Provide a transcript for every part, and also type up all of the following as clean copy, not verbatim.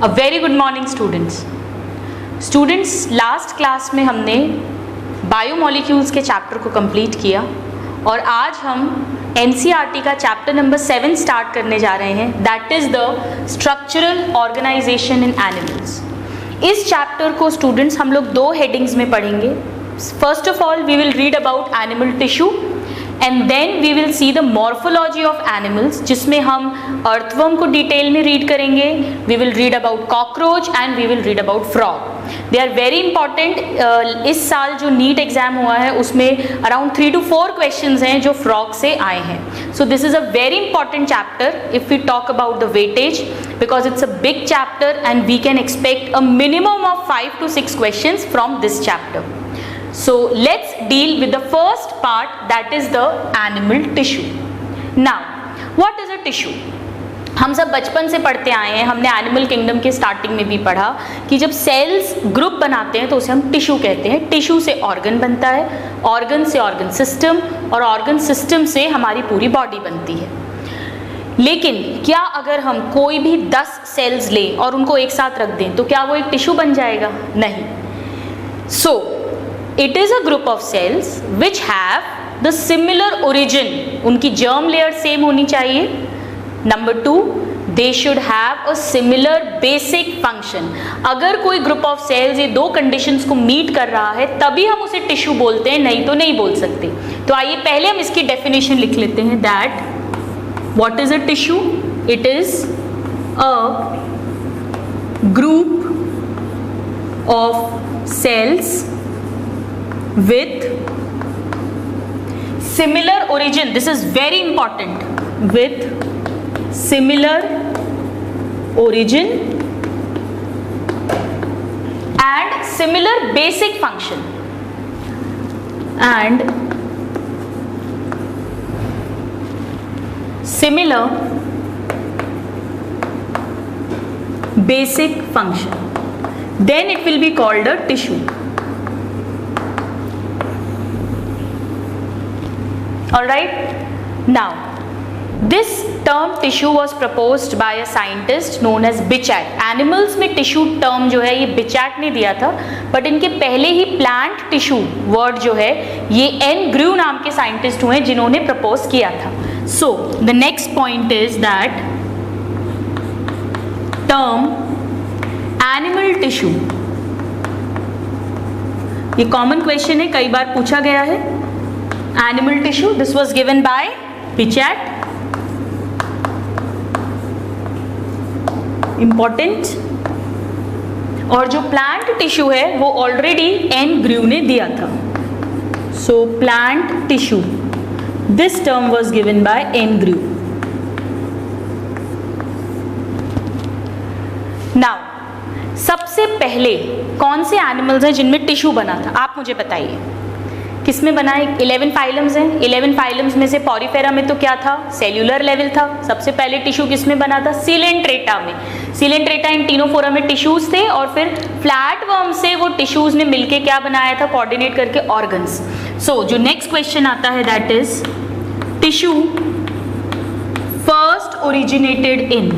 A very good morning students, last class में हमने biomolecules के चैप्टर को कंप्लीट किया और आज हम एनसीईआरटी का चैप्टर नंबर 7 स्टार्ट करने जा रहे हैं, that is the structural organisation in animals. इस चैप्टर को स्टूडेंट्स हम लोग 2 हेडिंग्स में पढ़ेंगे। First of all we will read about animal tissue and then we will see the morphology of animals, जिसमें हम अर्थवर्म को डिटेल में रीड करेंगे। We will read about cockroach and we will read about frog. They are very important. इस साल जो NEET exam हुआ है उसमें अराउंड 3 to 4 क्वेश्चंस हैं जो फ्रॉग से आए हैं। So this is a very important chapter if we talk about the weightage, because it's a big chapter and we can expect a minimum of 5 to 6 questions from this chapter. So let's deal with the first part, that is the animal tissue. Now, what is a tissue? हम सब बचपन से पढ़ते आए हैं, हमने animal kingdom के starting में भी पढ़ा कि जब सेल्स ग्रुप बनाते हैं तो उसे हम टिश्यू कहते हैं। टिश्यू से ऑर्गन बनता है, ऑर्गन से ऑर्गन सिस्टम और ऑर्गन सिस्टम से हमारी पूरी बॉडी बनती है। लेकिन क्या अगर हम कोई भी 10 सेल्स लें और उनको एक साथ रख दें तो क्या वो एक टिश्यू बन जाएगा? नहीं। So it is a group of cells which have the similar origin. उनकी germ layer same होनी चाहिए. Number 2, they should have a similar basic function. अगर कोई group of cells ये 2 conditions को meet कर रहा है तभी हम उसे टिश्यू बोलते हैं, नहीं तो नहीं बोल सकते। तो आइए पहले हम इसकी definition लिख लेते हैं, that what is a tissue? It is a group of cells with similar origin. This is very important. With similar origin and similar basic function. And similar basic function. Then it will be called a tissue. Alright, now this term tissue was proposed by a scientist known as Bichat. Animals में tissue term जो है ये Bichat ने दिया था, but इनके पहले ही plant tissue word जो है ये N. Grew नाम के साइंटिस्ट हुए जिन्होंने प्रपोज किया था. So the next point is that term animal tissue, ये common question है, कई बार पूछा गया है. Animal tissue, this was given by Bichat. Important. और जो plant tissue है वो already N. Grew ने दिया था. So plant tissue, this term was given by N. Grew. Now, सबसे पहले कौन से एनिमल्स हैं जिनमें टिश्यू बना था? आप मुझे बताइए किसमें बना है? 11 फाइलम्स हैं। 11 फाइलम्स में से पॉरीफेरा में तो क्या था? सेल्यूलर लेवल था। सबसे पहले टिश्यू किसमें बना था? सीलेंट्रेटा में। सीलेंट्रेटा इंटिनोफोरा में टिश्यूज थे और फिर फ्लैट वर्म से वो टिश्यूज ने मिलके क्या बनाया था? कोऑर्डिनेट करके ऑर्गन्स। सो जो नेक्स्ट क्वेश्चन आता है that is tissue first originated in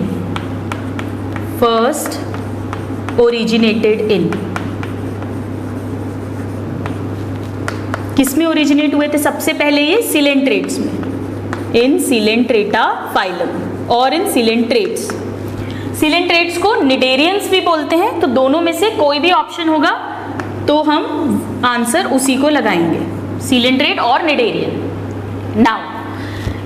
किसमें ओरिजिनेट हुए थे सबसे पहले? ये सीलेंट्रेट्स में, इन सीलेंट्रेटा फाइलम और इन सीलेंट्रेट्स। सीलेंट्रेट्स को निडेरियंस भी बोलते हैं, तो दोनों में से कोई भी ऑप्शन होगा तो हम आंसर उसी को लगाएंगे, सीलेंट्रेट और निडेरियन। नाउ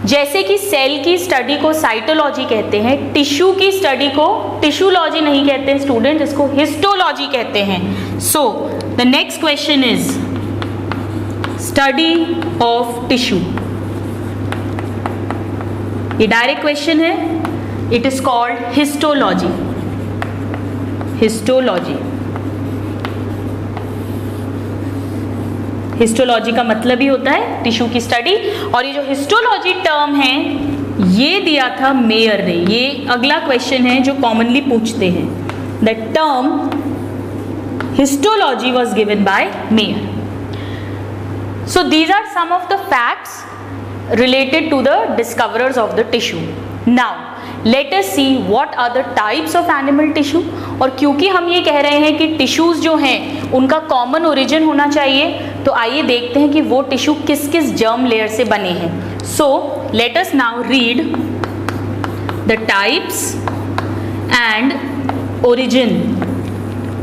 जैसे कि सेल की स्टडी को साइटोलॉजी कहते हैं, टिश्यू की स्टडी को टिश्यूलॉजी नहीं कहते हैं स्टूडेंट, इसको हिस्टोलॉजी कहते हैं। So the next question is study of tissue. ये डायरेक्ट क्वेश्चन है, it is called histology. Histology का मतलब ही होता है टिश्यू की स्टडी। और ये जो हिस्टोलॉजी टर्म है ये दिया था मेयर ने। ये अगला क्वेश्चन है जो कॉमनली पूछते हैं। The term histology was given by mayor. So these are some of the facts related to the discoverers of the tissue. Now let us see what are the types of animal tissue. और क्योंकि हम ये कह रहे हैं कि tissues जो हैं उनका कॉमन ओरिजिन होना चाहिए, तो आइए देखते हैं कि वो टिश्यू किस किस जर्म लेयर से बने हैं। So let us now read the types and origin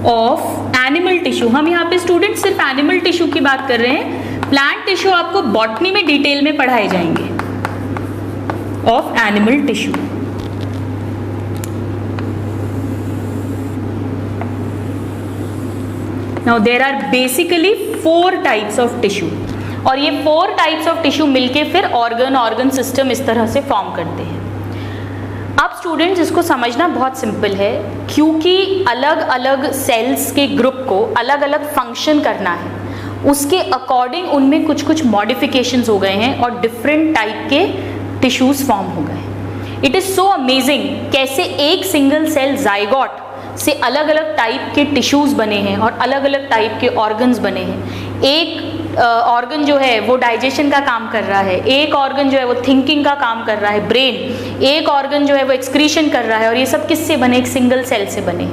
of animal tissue. हम यहाँ पे स्टूडेंट सिर्फ एनिमल टिश्यू की बात कर रहे हैं, प्लांट टिश्यू आपको बॉटनी में डिटेल में पढ़ाए जाएंगे of animal tissue. Now there are basically 4 types of tissue, और ये 4 types of tissue मिलके फिर ऑर्गन सिस्टम इस तरह से फॉर्म करते हैं। अब स्टूडेंट्स इसको समझना बहुत सिंपल है, क्योंकि अलग अलग सेल्स के ग्रुप को अलग अलग फंक्शन करना है, उसके अकॉर्डिंग उनमें कुछ कुछ मॉडिफिकेशंस हो गए हैं और डिफरेंट टाइप के टिश्यूज फॉर्म हो गए। इट इज़ सो अमेजिंग कैसे एक सिंगल सेल जाइगोट से अलग अलग टाइप के टिश्यूज बने हैं और अलग अलग टाइप के ऑर्गन्स बने हैं। एक ऑर्गन जो है वो डाइजेशन का काम कर रहा है, एक ऑर्गन जो है वो थिंकिंग का काम कर रहा है ब्रेन, एक ऑर्गन जो है वो एक्सक्रीशन कर रहा है, और ये सब किससे बने? एक सिंगल सेल से बने।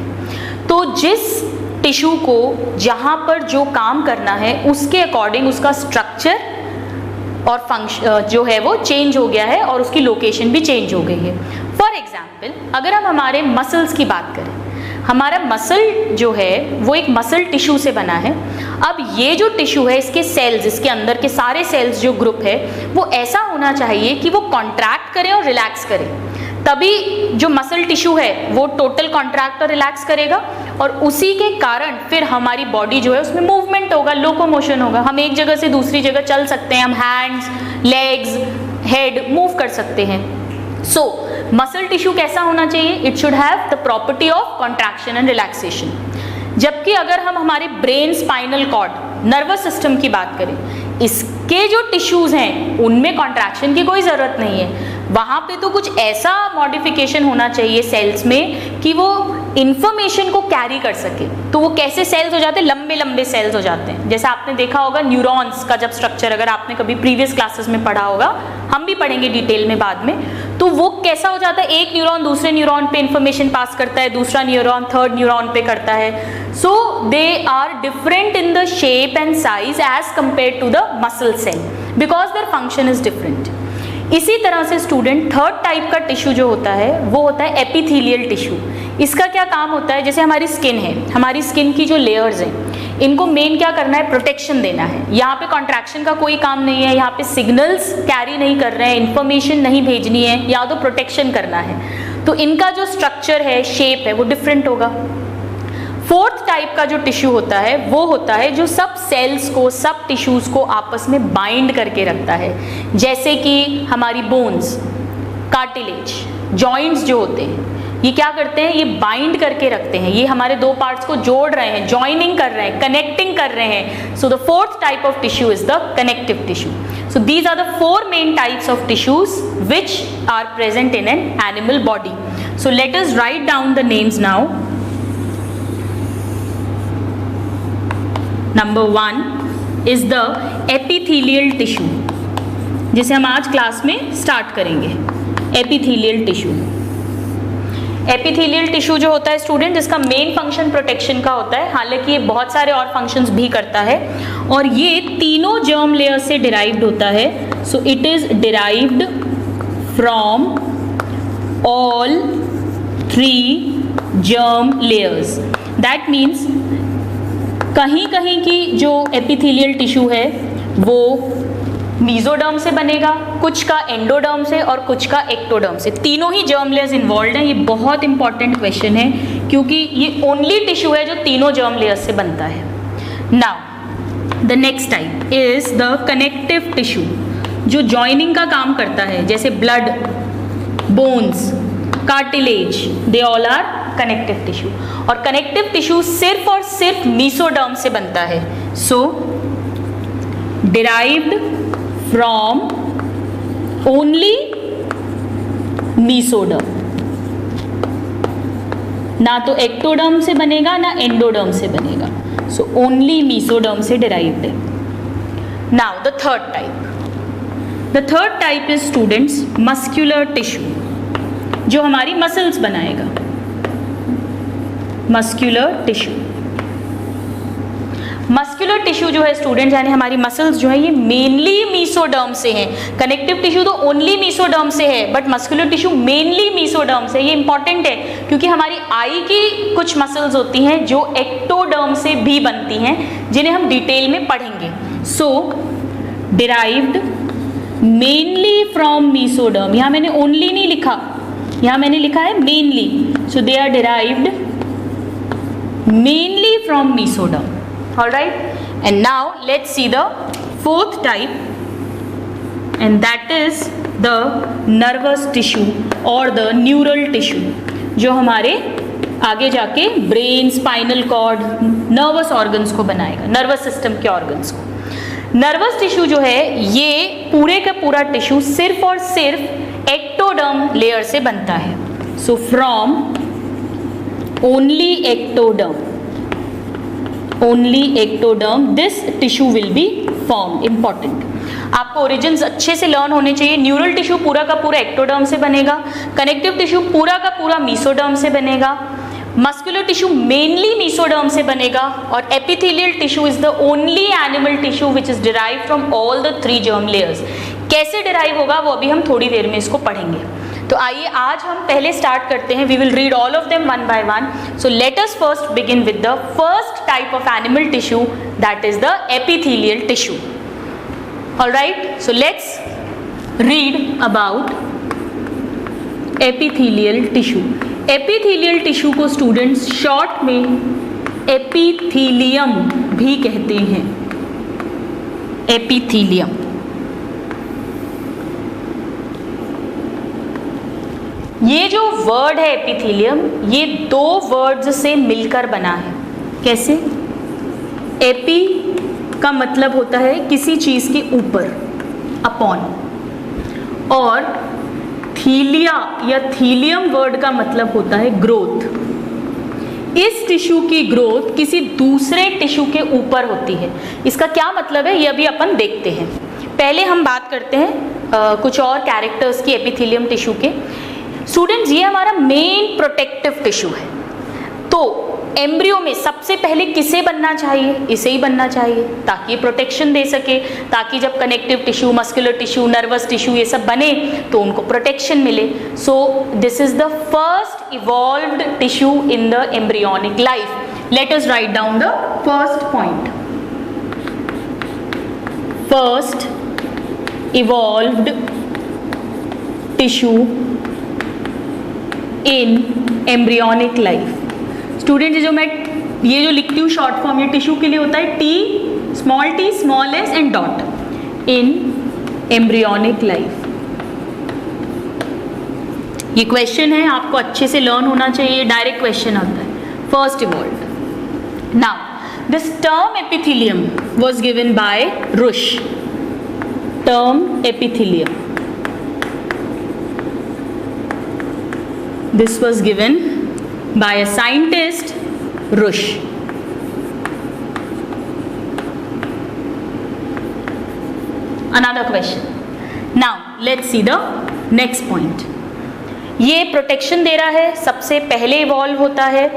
तो जिस टिश्यू को जहाँ पर जो काम करना है उसके अकॉर्डिंग उसका स्ट्रक्चर और फंक्शन जो है वो चेंज हो गया है और उसकी लोकेशन भी चेंज हो गई है। फॉर एग्जाम्पल अगर हम हमारे मसल्स की बात करें, हमारा मसल जो है वो एक मसल टिश्यू से बना है। अब ये जो टिश्यू है इसके सेल्स, इसके अंदर के सारे सेल्स जो ग्रुप है वो ऐसा होना चाहिए कि वो कॉन्ट्रैक्ट करे और रिलैक्स करे, तभी जो मसल टिश्यू है वो टोटल कॉन्ट्रैक्ट और रिलैक्स करेगा, और उसी के कारण फिर हमारी बॉडी जो है उसमें मूवमेंट होगा, लोकोमोशन होगा। हम एक जगह से दूसरी जगह चल सकते हैं, हम हैंड्स, लेग्स, हेड मूव कर सकते हैं। सो मसल टिश्यू कैसा होना चाहिए? It should have the property of contraction and relaxation. जबकि अगर हम हमारे brain, spinal cord, nervous system की बात करें, इसके जो टिश्यूज हैं उनमें कॉन्ट्रैक्शन की कोई ज़रूरत नहीं है। वहाँ पे तो कुछ ऐसा मॉडिफिकेशन होना चाहिए सेल्स में कि वो इंफॉर्मेशन को कैरी कर सके। तो वो कैसे सेल्स हो जाते हैं? लंबे लंबे सेल्स हो जाते हैं। जैसे आपने देखा होगा न्यूरॉन्स का जब स्ट्रक्चर, अगर आपने कभी प्रीवियस क्लासेस में पढ़ा होगा, हम भी पढ़ेंगे डिटेल में बाद में, तो वो कैसा हो जाता है? एक न्यूरॉन दूसरे न्यूरॉन पे इंफॉर्मेशन पास करता है, दूसरा न्यूरॉन थर्ड न्यूरॉन पे करता है। So they are different in the shape and size as compared to the muscle cell because their function is different. इसी तरह से स्टूडेंट थर्ड टाइप का टिश्यू जो होता है वो होता है एपिथेलियल टिश्यू। इसका क्या काम होता है? जैसे हमारी स्किन है, हमारी स्किन की जो लेयर्स हैं इनको मेन क्या करना है? प्रोटेक्शन देना है। यहाँ पे कॉन्ट्रैक्शन का कोई काम नहीं है, यहाँ पे सिग्नल्स कैरी नहीं कर रहे हैं, इंफॉर्मेशन नहीं भेजनी है, या तो प्रोटेक्शन करना है। तो इनका जो स्ट्रक्चर है, शेप है, वो डिफरेंट होगा। फोर्थ टाइप का जो टिश्यू होता है वो होता है जो सब सेल्स को, सब टिश्यूज को आपस में बाइंड करके रखता है। जैसे कि हमारी बोन्स, कार्टिलेज, जॉइंट्स जो होते हैं ये क्या करते हैं? ये बाइंड करके रखते हैं, ये हमारे दो पार्ट्स को जोड़ रहे हैं, जॉइनिंग कर रहे हैं, कनेक्टिंग कर रहे हैं। So the fourth type of tissue is the connective tissue. So these are the 4 main types of tissues which are present in an animal body. So let us write down the names now. Number 1 is the epithelial tissue, जिसे हम आज class में start करेंगे। epithelial tissue। Epithelial tissue जो होता है student, इसका main function protection का होता है, हालांकि ये बहुत सारे और फंक्शंस भी करता है, और ये तीनों जर्म लेयर से डिराइव्ड होता है। So it is derived from all 3 germ layers. That means कहीं कहीं की जो एपिथेलियल टिश्यू है वो मीजोडर्म से बनेगा, कुछ का एंडोडर्म से और कुछ का एक्टोडर्म से। तीनों ही जर्म लेयर्स इन्वॉल्व हैं। ये बहुत इंपॉर्टेंट क्वेश्चन है क्योंकि ये ओनली टिश्यू है जो तीनों जर्म लेयर्स से बनता है। Now the next type is the connective tissue, जो जॉइनिंग का काम करता है, जैसे blood, bones, cartilage, they all are connective tissue. और कनेक्टिव टिश्यू सिर्फ और सिर्फ मीसोडर्म से बनता है। So derived from only mesoderm, ना तो एक्टोडर्म से बनेगा ना एंडोडर्म से बनेगा। सो ओनली मीसोडर्म से डिराइव्ड है। Now the third type is students muscular tissue. जो हमारी मसल्स बनाएगा, मस्कुलर टिश्यू। मस्कुलर टिश्यू जो है स्टूडेंट, यानी हमारी मसल्स जो है ये मेनली मीसोडर्म से हैं। कनेक्टिव टिश्यू तो ओनली मीसोडर्म से है, but muscular tissue mainly mesoderm से। ये इंपॉर्टेंट है क्योंकि हमारी आई की कुछ मसल्स होती हैं जो एक्टोडर्म से भी बनती हैं, जिन्हें हम डिटेल में पढ़ेंगे। So derived mainly from mesoderm, यहाँ मैंने ओनली नहीं लिखा, यहाँ मैंने लिखा है mainly. So they are derived mainly from mesoderm. All right, and now let's see the fourth type, and that is the nervous tissue or the neural tissue, जो हमारे आगे जाके brain, spinal cord, nervous organs को बनाएगा, nervous system के organs को। Nervous tissue जो है ये पूरे का पूरा टिश्यू सिर्फ और सिर्फ एक्टोडर्म लेयर से बनता है। So from only ectoderm, only ectoderm this tissue will be formed। important, आपको ओरिजिन्स अच्छे से लर्न होने चाहिए। न्यूरल टिश्यू पूरा का पूरा एक्टोडर्म से बनेगा, कनेक्टिव टिश्यू पूरा का पूरा मीसोडर्म से बनेगा, मस्कुलर टिश्यू मेनली मीसोडर्म से बनेगा, और epithelial tissue is the only animal tissue which is derive from all the 3 germ layers. कैसे डिराइव होगा वो अभी हम थोड़ी देर में इसको पढ़ेंगे। तो आइए आज हम पहले स्टार्ट करते हैं। We will read all of them one by one. So let us first begin with the first type of animal tissue, that is the epithelial tissue. Alright, so let's read about epithelial tissue. Epithelial tissue को students short में epithelium भी कहते हैं। Epithelium, ये जो word है epithelium, ये 2 words से मिलकर बना है। कैसे? एपी का मतलब होता है किसी चीज के ऊपर, अपॉन, और थीलिया या थीलियम वर्ड का मतलब होता है ग्रोथ। इस टिश्यू की ग्रोथ किसी दूसरे टिश्यू के ऊपर होती है। इसका क्या मतलब है ये अभी अपन देखते हैं। पहले हम बात करते हैं कुछ और कैरेक्टर्स की एपिथेलियम टिश्यू के। स्टूडेंट्स, ये हमारा मेन प्रोटेक्टिव टिश्यू है। तो एम्ब्रियो में सबसे पहले किसे बनना चाहिए? इसे ही बनना चाहिए, ताकि ये प्रोटेक्शन दे सके, ताकि जब connective tissue, muscular tissue, nervous tissue ये सब बने तो उनको प्रोटेक्शन मिले। सो this is the first evolved tissue in the embryonic life. Late us write down the first point. First evolved tissue in embryonic life. Student, ये जो लिखती हूँ शॉर्ट फॉर्म, ये टिश्यू के लिए होता है T small S and dot. In embryonic life, ये क्वेश्चन है, आपको अच्छे से लर्न होना चाहिए, डायरेक्ट क्वेश्चन आता है। First evolved. Now this term epithelium was given by Ruysch. Term epithelium, this was given by a scientist Rush. Another question. Now let's see the next point. ये protection दे रहा है, सबसे पहले evolve होता है,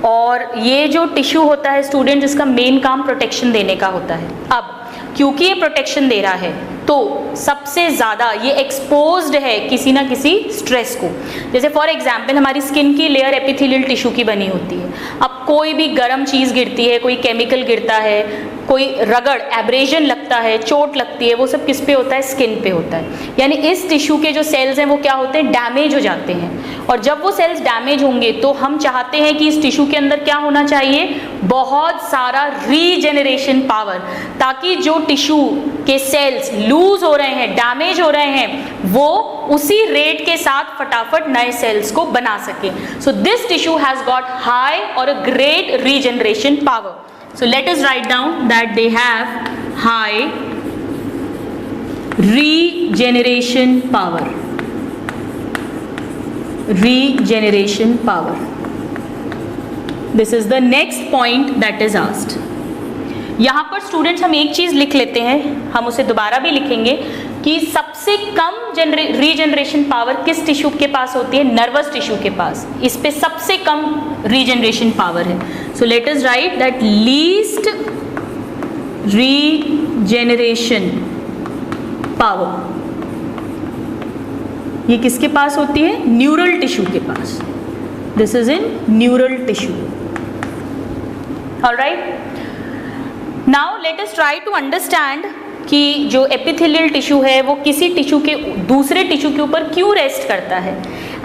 और ये जो टिश्यू होता है स्टूडेंट, इसका मेन काम प्रोटेक्शन देने का होता है। अब क्योंकि ये प्रोटेक्शन दे रहा है तो सबसे ज़्यादा ये एक्सपोज्ड है किसी ना किसी स्ट्रेस को। जैसे फॉर एग्जांपल हमारी स्किन की लेयर एपिथेलियल टिश्यू की बनी होती है। अब कोई भी गर्म चीज़ गिरती है, कोई केमिकल गिरता है, कोई रगड़, एब्रेजन लगता है, चोट लगती है, वो सब किस पे होता है? स्किन पे होता है। यानी इस टिश्यू के जो सेल्स हैं वो क्या होते हैं? डैमेज हो जाते हैं। और जब वो सेल्स डैमेज होंगे तो हम चाहते हैं कि इस टिश्यू के अंदर क्या होना चाहिए? बहुत सारा रीजेनरेशन पावर, ताकि जो टिश्यू के सेल्स लूज हो रहे हैं, डैमेज हो रहे हैं, वो उसी रेट के साथ फटाफट नए सेल्स को बना सके। So this tissue has got high और a great regeneration power. So let us write down that they have high regeneration power. Regeneration power. This is the next point that is asked. यहाँ पर students हम एक चीज़ लिख लेते हैं, हम उसे दोबारा भी लिखेंगे। कि सबसे कम रीजनरेशन पावर किस टिश्यू के पास होती है? नर्वस टिश्यू के पास। इस पे सबसे कम रीजनरेशन पावर है। So let us write that least regeneration power ये किसके पास होती है? न्यूरल टिश्यू के पास। This is in neural tissue. Alright, now let us try to understand कि जो एपिथेलियल टिश्यू है वो किसी टिश्यू के दूसरे टिश्यू के ऊपर क्यों रेस्ट करता है।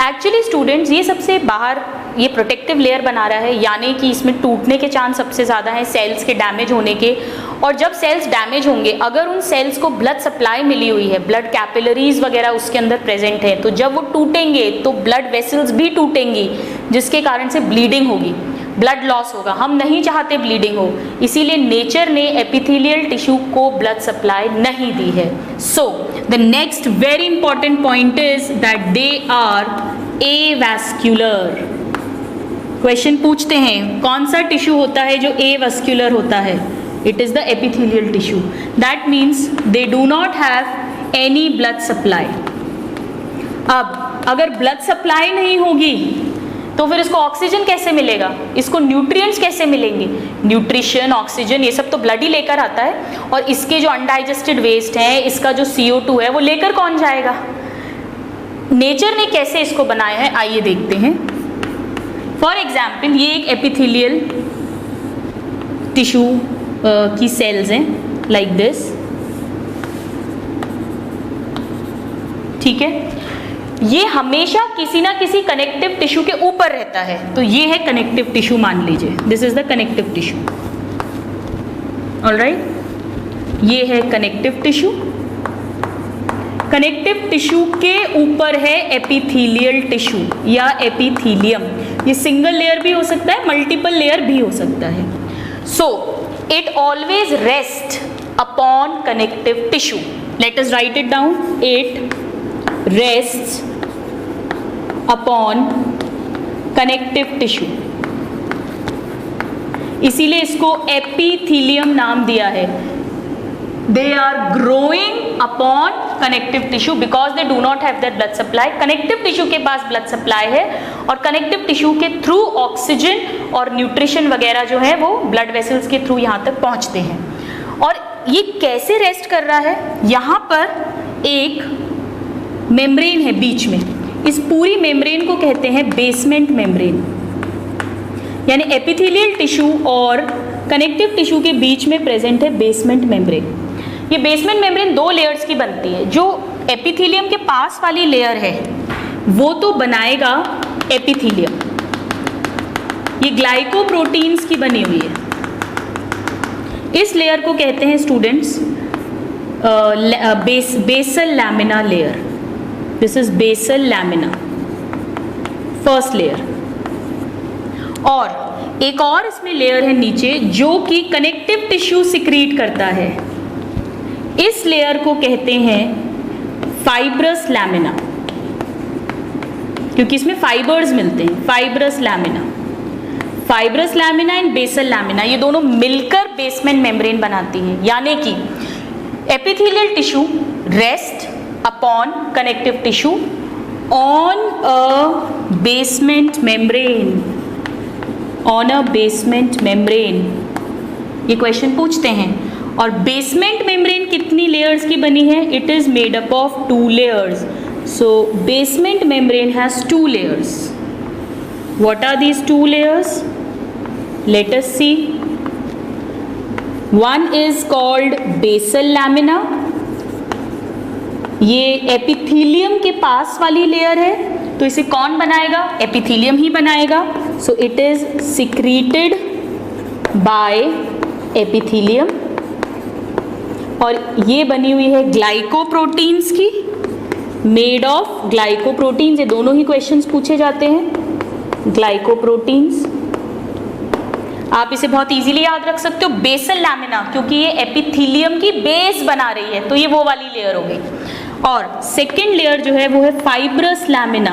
एक्चुअली स्टूडेंट्स, ये सबसे बाहर ये प्रोटेक्टिव लेयर बना रहा है, यानी कि इसमें टूटने के चांस सबसे ज़्यादा हैं सेल्स के डैमेज होने के। और जब सेल्स डैमेज होंगे, अगर उन सेल्स को ब्लड सप्लाई मिली हुई है, ब्लड कैपिलरीज वगैरह उसके अंदर प्रेजेंट है, तो जब वो टूटेंगे तो ब्लड वेसल्स भी टूटेंगी, जिसके कारण से ब्लीडिंग होगी, ब्लड लॉस होगा। हम नहीं चाहते ब्लीडिंग हो, इसीलिए नेचर ने एपिथेलियल टिश्यू को ब्लड सप्लाई नहीं दी है। So the next very important point is that they are avascular. Question पूछते हैं कौन सा टिश्यू होता है जो एवैस्क्यूलर होता है? It is the epithelial tissue. That means they do not have any blood supply. अब अगर ब्लड सप्लाई नहीं होगी तो फिर इसको ऑक्सीजन कैसे मिलेगा, इसको न्यूट्रिएंट्स कैसे मिलेंगे? न्यूट्रिशन, ऑक्सीजन, ये सब तो ब्लड ही लेकर आता है। और इसके जो अनडाइजेस्टेड वेस्ट है, इसका जो CO2 है, वो लेकर कौन जाएगा? नेचर ने कैसे इसको बनाया है, आइए देखते हैं। फॉर एग्जाम्पल, ये एक एपिथेलियल टिश्यू की सेल्स हैं लाइक दिस, ठीक है। ये हमेशा किसी ना किसी कनेक्टिव टिश्यू के ऊपर रहता है, तो ये है कनेक्टिव टिश्यू, मान लीजिए this is the connective tissue. Alright, ये है कनेक्टिव टिश्यू। कनेक्टिव टिश्यू के ऊपर है एपिथेलियल टिश्यू या एपिथेलियम। ये सिंगल लेयर भी हो सकता है, मल्टीपल लेयर भी हो सकता है। So it always rest upon connective tissue. Late us write it down. It rests upon connective tissue, इसीलिए इसको एपिथेलियम नाम दिया है। They are growing upon connective tissue because they do not have that blood supply. Connective tissue के पास blood supply है और connective tissue के through oxygen और न्यूट्रिशन वगैरह जो है वो ब्लड वेसल्स के थ्रू यहाँ तक पहुँचते हैं। और ये कैसे रेस्ट कर रहा है? यहाँ पर एक मेम्ब्रेन है बीच में, इस पूरी मेम्ब्रेन को कहते हैं बेसमेंट मेम्ब्रेन। यानी एपिथेलियल टिश्यू और कनेक्टिव टिश्यू के बीच में प्रेजेंट है बेसमेंट मेम्ब्रेन। ये बेसमेंट मेम्ब्रेन 2 लेयर्स की बनती है। जो एपिथेलियम के पास वाली लेयर है वो तो बनाएगा एपिथेलियम, ये ग्लाइकोप्रोटीन्स की बनी हुई है। इस लेयर को कहते हैं students basal lamina layer. This is basal lamina, first layer. और एक और इसमें लेयर है नीचे जो कि कनेक्टिव टिश्यू सिक्रीट करता है। इस लेयर को कहते हैं फाइब्रस लैमिना, क्योंकि इसमें फाइबर्स मिलते हैं। Fibrous lamina, fibrous lamina and basal lamina, ये दोनों मिलकर बेसमेंट मेम्ब्रेन बनाती हैं। यानी कि epithelial tissue rest upon connective tissue on a basement membrane, on a basement membrane। ये क्वेश्चन पूछते हैं। और बेसमेंट मेम्ब्रेन कितनी लेयर्स की बनी है? It is made up of 2 layers। So basement membrane has 2 layers। What are these 2 layers? Let us see. One is called basal lamina, ये epithelium के पास वाली लेयर है, तो इसे कौन बनाएगा? एपिथेलियम ही बनाएगा। So it is secreted by epithelium. और ये बनी हुई है ग्लाइकोप्रोटीन्स की, मेड ऑफ ग्लाइकोप्रोटीन्स। ये दोनों ही क्वेश्चंस पूछे जाते हैं, ग्लाइकोप्रोटीन्स। आप इसे बहुत इजीली याद रख सकते हो, बेसल लैमिना, क्योंकि ये एपिथेलियम की बेस बना रही है, तो ये वो वाली लेयर हो गई। और सेकेंड लेयर जो है वो है फाइब्रस लैमिना।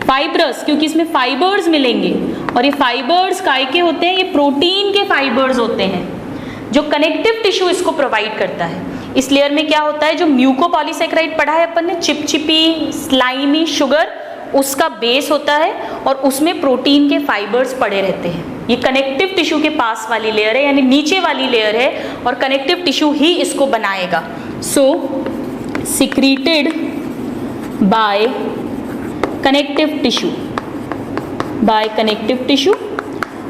फाइब्रस क्योंकि इसमें फाइबर्स मिलेंगे, और ये फाइबर्स काय के होते हैं? ये प्रोटीन के फाइबर्स होते हैं जो कनेक्टिव टिश्यू इसको प्रोवाइड करता है। इस लेयर में क्या होता है, जो म्यूकोपॉलीसेकेराइड पढ़ा है अपन ने, चिपचिपी स्लाइमी शुगर, उसका बेस होता है और उसमें प्रोटीन के फाइबर्स पड़े रहते हैं। ये कनेक्टिव टिश्यू के पास वाली लेयर है, यानी नीचे वाली लेयर है, और कनेक्टिव टिश्यू ही इसको बनाएगा। So secreted by connective tissue, by connective tissue.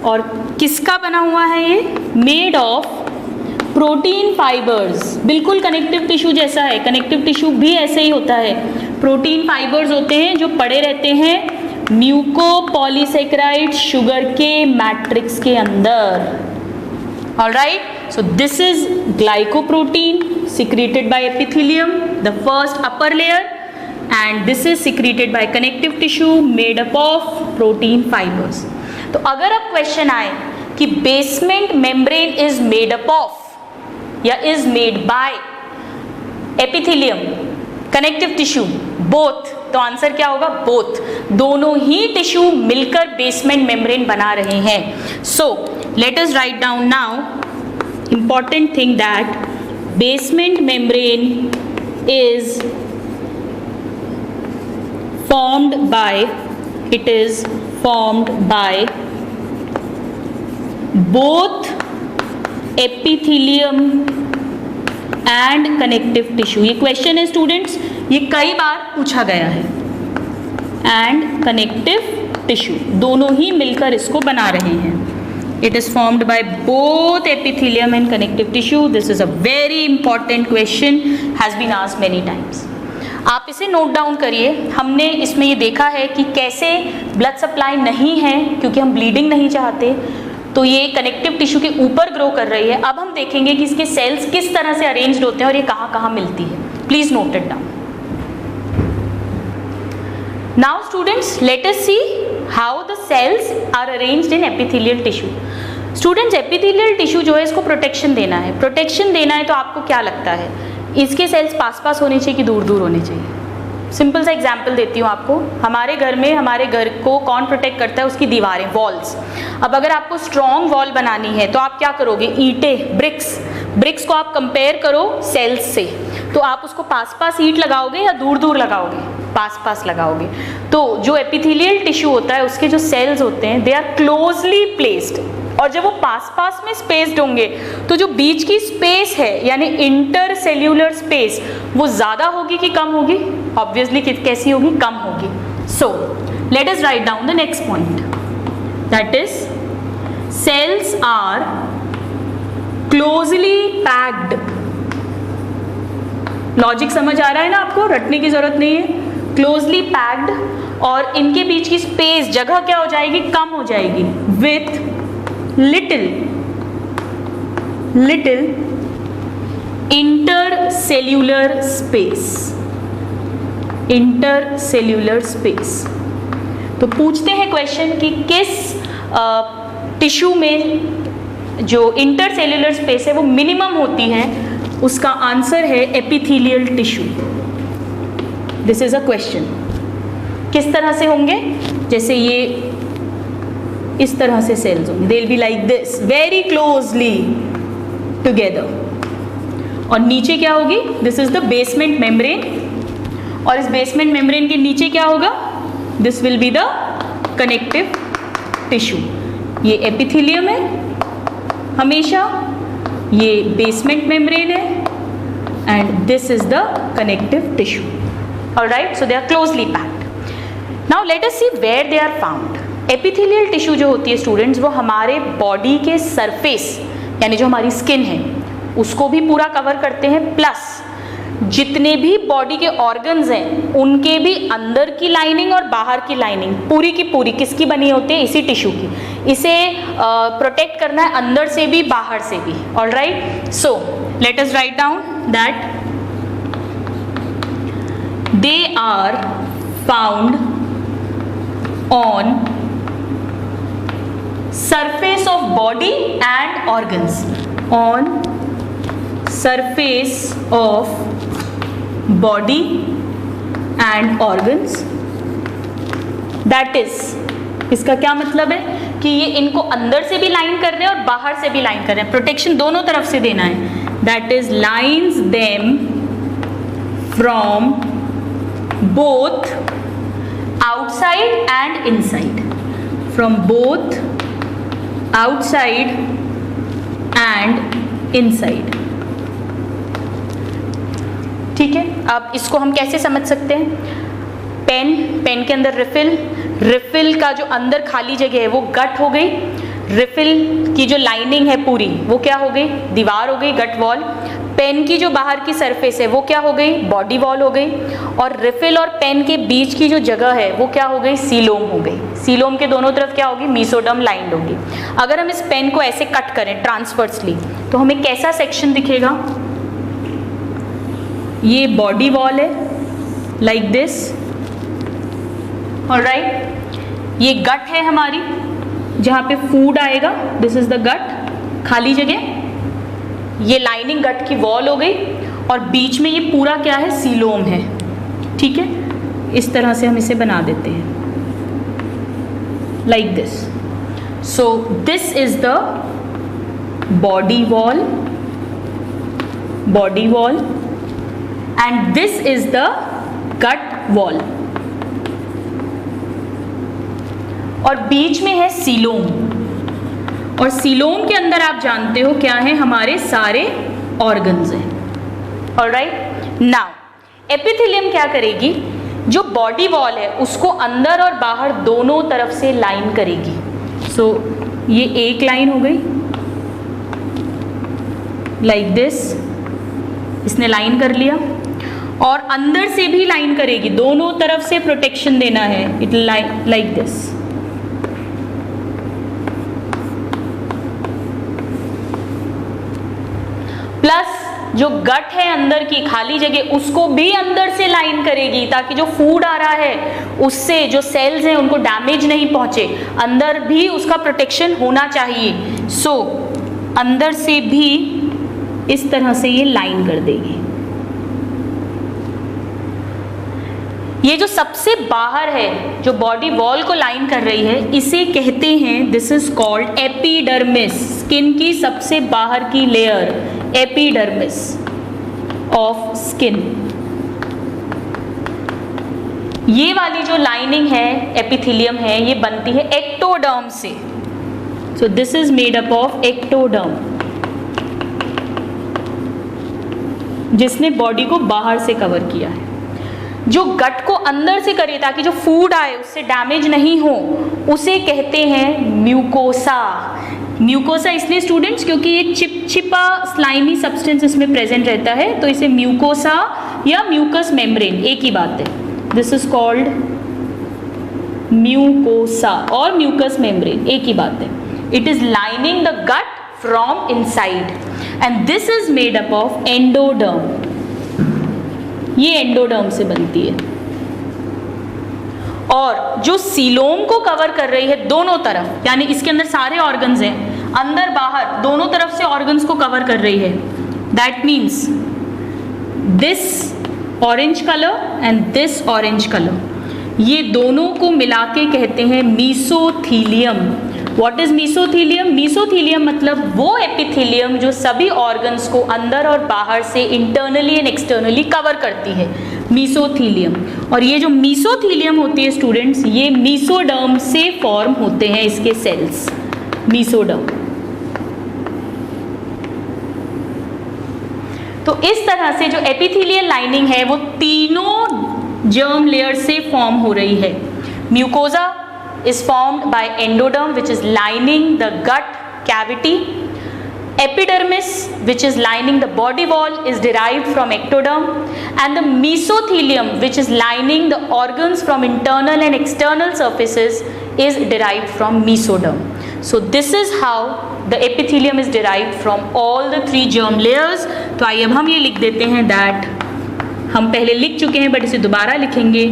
और किसका बना हुआ है ये? Made of protein fibres. बिल्कुल कनेक्टिव टिश्यू जैसा है, कनेक्टिव टिश्यू भी ऐसे ही होता है, प्रोटीन फाइबर्स होते हैं जो पड़े रहते हैं म्यूकोपॉलीसेकेराइड शुगर के मैट्रिक्स के अंदर। Alright, so this is glycoprotein secreted by epithelium, the first upper layer, and this is secreted by connective tissue made up of protein fibers. तो अगर अब क्वेश्चन आए कि basement membrane is made up of या is made by epithelium, connective tissue, both, तो answer क्या होगा? Both, दोनों ही टिश्यू मिलकर बेसमेंट मेम्ब्रेन बना रहे हैं। So let us write down now important thing that basement membrane is formed by both epithelium and connective tissue। ये क्वेश्चन है स्टूडेंट्स, ये कई बार पूछा गया है। एंड कनेक्टिव टिश्यू, दोनों ही मिलकर इसको बना रहे हैं। It is formed by both epithelium and connective tissue. This is a very important question, has been asked many times. आप इसे नोट डाउन करिए। हमने इसमें ये देखा है कि कैसे ब्लड सप्लाई नहीं है क्योंकि हम ब्लीडिंग नहीं चाहते, तो ये कनेक्टिव टिश्यू के ऊपर ग्रो कर रही है। अब हम देखेंगे कि इसके सेल्स किस तरह से अरेंज्ड होते हैं और ये कहाँ कहाँ मिलती है। Please note it down. Now students, let us see how the cells are arranged in epithelial tissue. Students, epithelial tissue जो है इसको प्रोटेक्शन देना है। प्रोटेक्शन देना है तो आपको क्या लगता है, इसके सेल्स पास पास होने चाहिए कि दूर दूर होने चाहिए? सिंपल सा एग्जाम्पल देती हूँ आपको। हमारे घर में, हमारे घर को कौन प्रोटेक्ट करता है? उसकी दीवारें, वॉल्स। अब अगर आपको स्ट्रॉन्ग वॉल बनानी है तो आप क्या करोगे? ईंटें, ब्रिक्स को आप कंपेयर करो सेल्स से, तो आप उसको पास पास ईंट लगाओगे या दूर दूर लगाओगे? पास पास लगाओगे। तो जो एपिथेलियल टिश्यू होता है उसके जो सेल्स होते हैं दे आर क्लोजली प्लेस्ड, और जब वो पास पास में स्पेस्ड होंगे तो जो बीच की स्पेस है यानी इंटर सेल्यूलर स्पेस वो ज़्यादा होगी कि कम होगी? ऑब्वियसली कैसी होगी? कम होगी। So let us write down the next point, that is cells are closely packed. Logic समझ आ रहा है ना आपको? रटने की जरूरत नहीं है। क्लोजली पैक्ड, और इनके बीच की स्पेस, जगह क्या हो जाएगी? कम हो जाएगी, विथ लिटिल इंटरसेल्यूलर स्पेस। तो पूछते हैं क्वेश्चन कि किस टिश्यू में जो इंटरसेल्यूलर स्पेस है वो मिनिमम होती है? उसका आंसर है epithelial tissue. This is a question. किस तरह से होंगे? जैसे ये इस तरह से सेल्स होंगे, they will be like this, very closely together. और नीचे क्या होगी? This is the basement membrane, और इस बेसमेंट मेम्ब्रेन के नीचे क्या होगा? This will be the connective tissue. ये एपिथेलियम है हमेशा, ये बेसमेंट मेम्ब्रेन है, and this is the connective tissue. Alright, so they are closely packed. Now let us see where they are found. Epithelial tissue जो होती है students, वो हमारे बॉडी के सरफेस यानी जो हमारी स्किन है उसको भी पूरा कवर करते हैं, प्लस जितने भी बॉडी के ऑर्गन्स हैं उनके भी अंदर की लाइनिंग और बाहर की लाइनिंग पूरी की पूरी किसकी बनी होती है? इसी टिश्यू की। इसे प्रोटेक्ट करना है अंदर से भी बाहर से भी। Alright, so let us write down that they are found on surface of body and organs, on surface of body and organs, that is, इसका क्या मतलब है कि ये इनको अंदर से भी लाइन कर रहे हैं और बाहर से भी लाइन कर रहे हैं, प्रोटेक्शन दोनों तरफ से देना है। that is lines them from both outside and inside, from both outside and inside. ठीक है, अब इसको हम कैसे समझ सकते हैं? पेन के अंदर रिफिल का जो अंदर खाली जगह है वो गट हो गई, रिफिल की जो लाइनिंग है पूरी वो क्या हो गई? दीवार हो गई, गट वॉल। पेन की जो बाहर की सरफेस है वो क्या हो गई? बॉडी वॉल हो गई। और रिफिल और पेन के बीच की जो जगह है वो क्या हो गई? सीलोम हो गई। सीलोम के दोनों तरफ क्या होगी? मीसोडर्म लाइंड होगी। अगर हम इस पेन को ऐसे कट करें ट्रांसवर्सली तो हमें कैसा सेक्शन दिखेगा? ये बॉडी वॉल है, लाइक दिस, ऑलराइट। ये गट है हमारी जहाँ पे फूड आएगा, दिस इज द गट, खाली जगह। ये लाइनिंग गट की वॉल हो गई और बीच में ये पूरा क्या है? सीलोम है। ठीक है, इस तरह से हम इसे बना देते हैं, like this. So this is the body wall and this is the gut wall और बीच में है सीलोम, और सीलोम के अंदर आप जानते हो क्या है? हमारे सारे ऑर्गन्स हैं। ऑलराइट, नाउ एपिथेलियम क्या करेगी? जो बॉडी वॉल है उसको अंदर और बाहर दोनों तरफ से लाइन करेगी। सो ये एक लाइन हो गई, लाइक दिस, इसने लाइन कर लिया, और अंदर से भी लाइन करेगी, दोनों तरफ से प्रोटेक्शन देना है। It like this. प्लस जो गट है अंदर की खाली जगह उसको भी अंदर से लाइन करेगी ताकि जो फूड आ रहा है उससे जो सेल्स हैं उनको डैमेज नहीं पहुंचे, अंदर भी उसका प्रोटेक्शन होना चाहिए। सो अंदर से भी इस तरह से ये लाइन कर देगी। ये जो सबसे बाहर है जो बॉडी वॉल को लाइन कर रही है इसे कहते हैं, this is called epidermis. Skin की सबसे बाहर की लेयर, एपिडर्मिस ऑफ स्किन। ये वाली जो लाइनिंग है, एपिथेलियम है, ये बनती है एक्टोडर्म से। सो this is made up of ectoderm, जिसने बॉडी को बाहर से कवर किया है। जो गट को अंदर से करे ताकि जो फूड आए उससे डैमेज नहीं हो, उसे कहते हैं म्यूकोसा। म्यूकोसा इसलिए स्टूडेंट्स क्योंकि ये चिपचिपा स्लाइमी सब्सटेंस इसमें प्रेजेंट रहता है, तो इसे म्यूकोसा या म्यूकस मेम्ब्रेन एक ही बात है। दिस इज कॉल्ड म्यूकोसा और म्यूकस मेम्ब्रेन एक ही बात है। It is lining the gut from inside and this is made up of endoderm. ये एंडोडर्म से बनती है। और जो सीलोम को कवर कर रही है दोनों तरफ, यानी इसके अंदर सारे ऑर्गन्स हैं, अंदर बाहर दोनों तरफ से ऑर्गन्स को कवर कर रही है। That means this orange colour and this orange colour, ये दोनों को मिला के कहते हैं मीसोथीलियम। What is मीसोथीलियम? मीसोथीलियम मतलब वो एपिथेलियम जो सभी ऑर्गन्स को अंदर और बाहर से इंटरनली एंड एक्सटर्नली कवर करती है, मीसोथीलियम। और ये जो मीसोथीलियम होती है स्टूडेंट्स, ये मीसोडर्म से फॉर्म होते हैं इसके सेल्स, मीसोडर्म। तो इस तरह से जो एपिथेलियल लाइनिंग है वो तीनों जर्म लेयर से फॉर्म हो रही है। Mucosa is formed by endoderm which is lining the gut cavity. Epidermis which is lining the body wall is derived from ectoderm, and the mesothelium which is lining the organs from internal and external surfaces is derived from mesoderm. So this is how the epithelium is derived from all the three germ layers. तो आइए अब हम ये लिख देते हैं that हम पहले लिख चुके हैं बट इसे दोबारा लिखेंगे,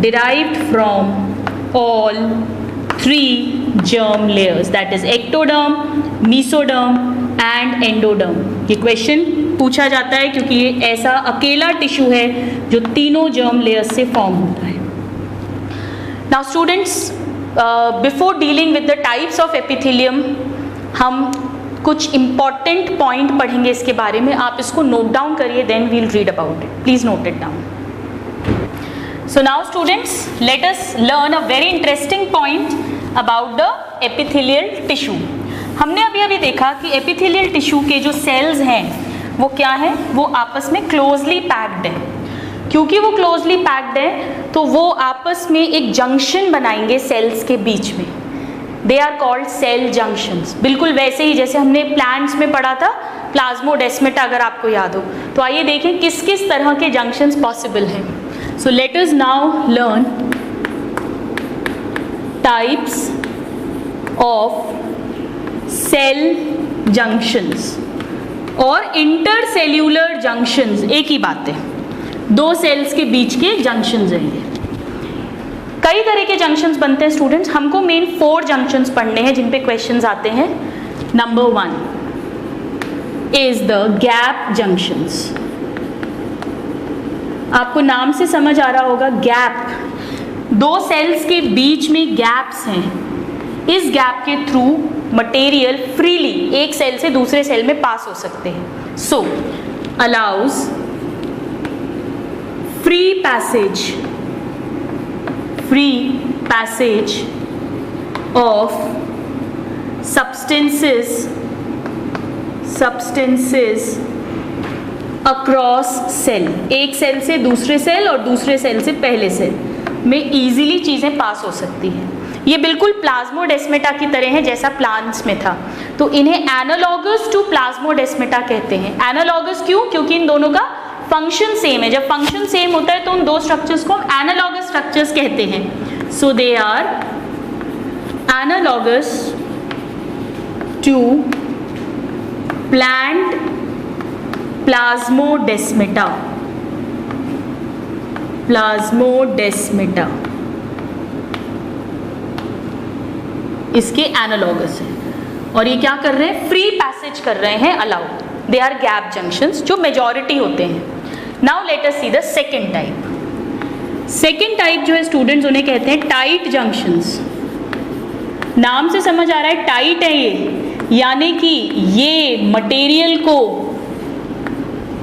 derived from all three germ layers, that is ectoderm, mesoderm and endoderm. ये क्वेश्चन पूछा जाता है क्योंकि ये ऐसा अकेला टिश्यू है जो तीनों germ layers से फॉर्म होता है। Now students, before dealing with the types of epithelium, हम कुछ इंपॉर्टेंट पॉइंट पढ़ेंगे इसके बारे में, आप इसको नोट डाउन करिए, then we'll read about it, please note it down. So now students, let us learn a very interesting point about the epithelial tissue. हमने अभी देखा कि epithelial tissue के जो cells हैं वो क्या हैं, वो आपस में closely packed हैं. क्योंकि वो closely packed हैं तो वो आपस में एक junction बनाएंगे cells के बीच में. They are called cell junctions. बिल्कुल वैसे ही जैसे हमने plants में पढ़ा था प्लाज्मोडेस्मेटा, अगर आपको याद हो. तो आइए देखें किस किस तरह के junctions possible हैं. So let us now learn types of cell junctions और intercellular junctions. एक ही बात है, दो सेल्स के बीच के जंक्शंस हैं ये. कई तरह के जंक्शंस बनते हैं स्टूडेंट्स, हमको मेन 4 जंक्शंस पढ़ने हैं जिन पे क्वेश्चंस आते हैं. Number 1 is the gap junctions. आपको नाम से समझ आ रहा होगा गैप, दो सेल्स के बीच में गैप्स हैं. इस गैप के थ्रू मटेरियल फ्रीली एक सेल से दूसरे सेल में पास हो सकते हैं. So allows free passage of substances across cell. एक सेल से दूसरे सेल और दूसरे सेल से पहले सेल में इजीली चीज़ें पास हो सकती हैं. ये बिल्कुल प्लाज्मोडेस्मेटा की तरह है जैसा प्लांट्स में था. तो इन्हें एनालॉगस टू प्लाज्मोडेस्मेटा कहते हैं. एनालॉगस क्यों? क्योंकि इन दोनों का फंक्शन सेम है. जब फंक्शन सेम होता है तो उन दो स्ट्रक्चर्स को हम एनालॉगस स्ट्रक्चर्स कहते हैं. So they are analogous to plant plasmodesmata. इसके एनालॉगस है. और ये क्या कर रहे हैं? फ्री पैसेज कर रहे हैं, allow. They are gap junctions जो मेजॉरिटी होते हैं. Now let us see the second type. Second type जो है स्टूडेंट्स उन्हें कहते हैं टाइट जंक्शंस. नाम से समझ आ रहा है टाइट है ये, यानी कि ये मटेरियल को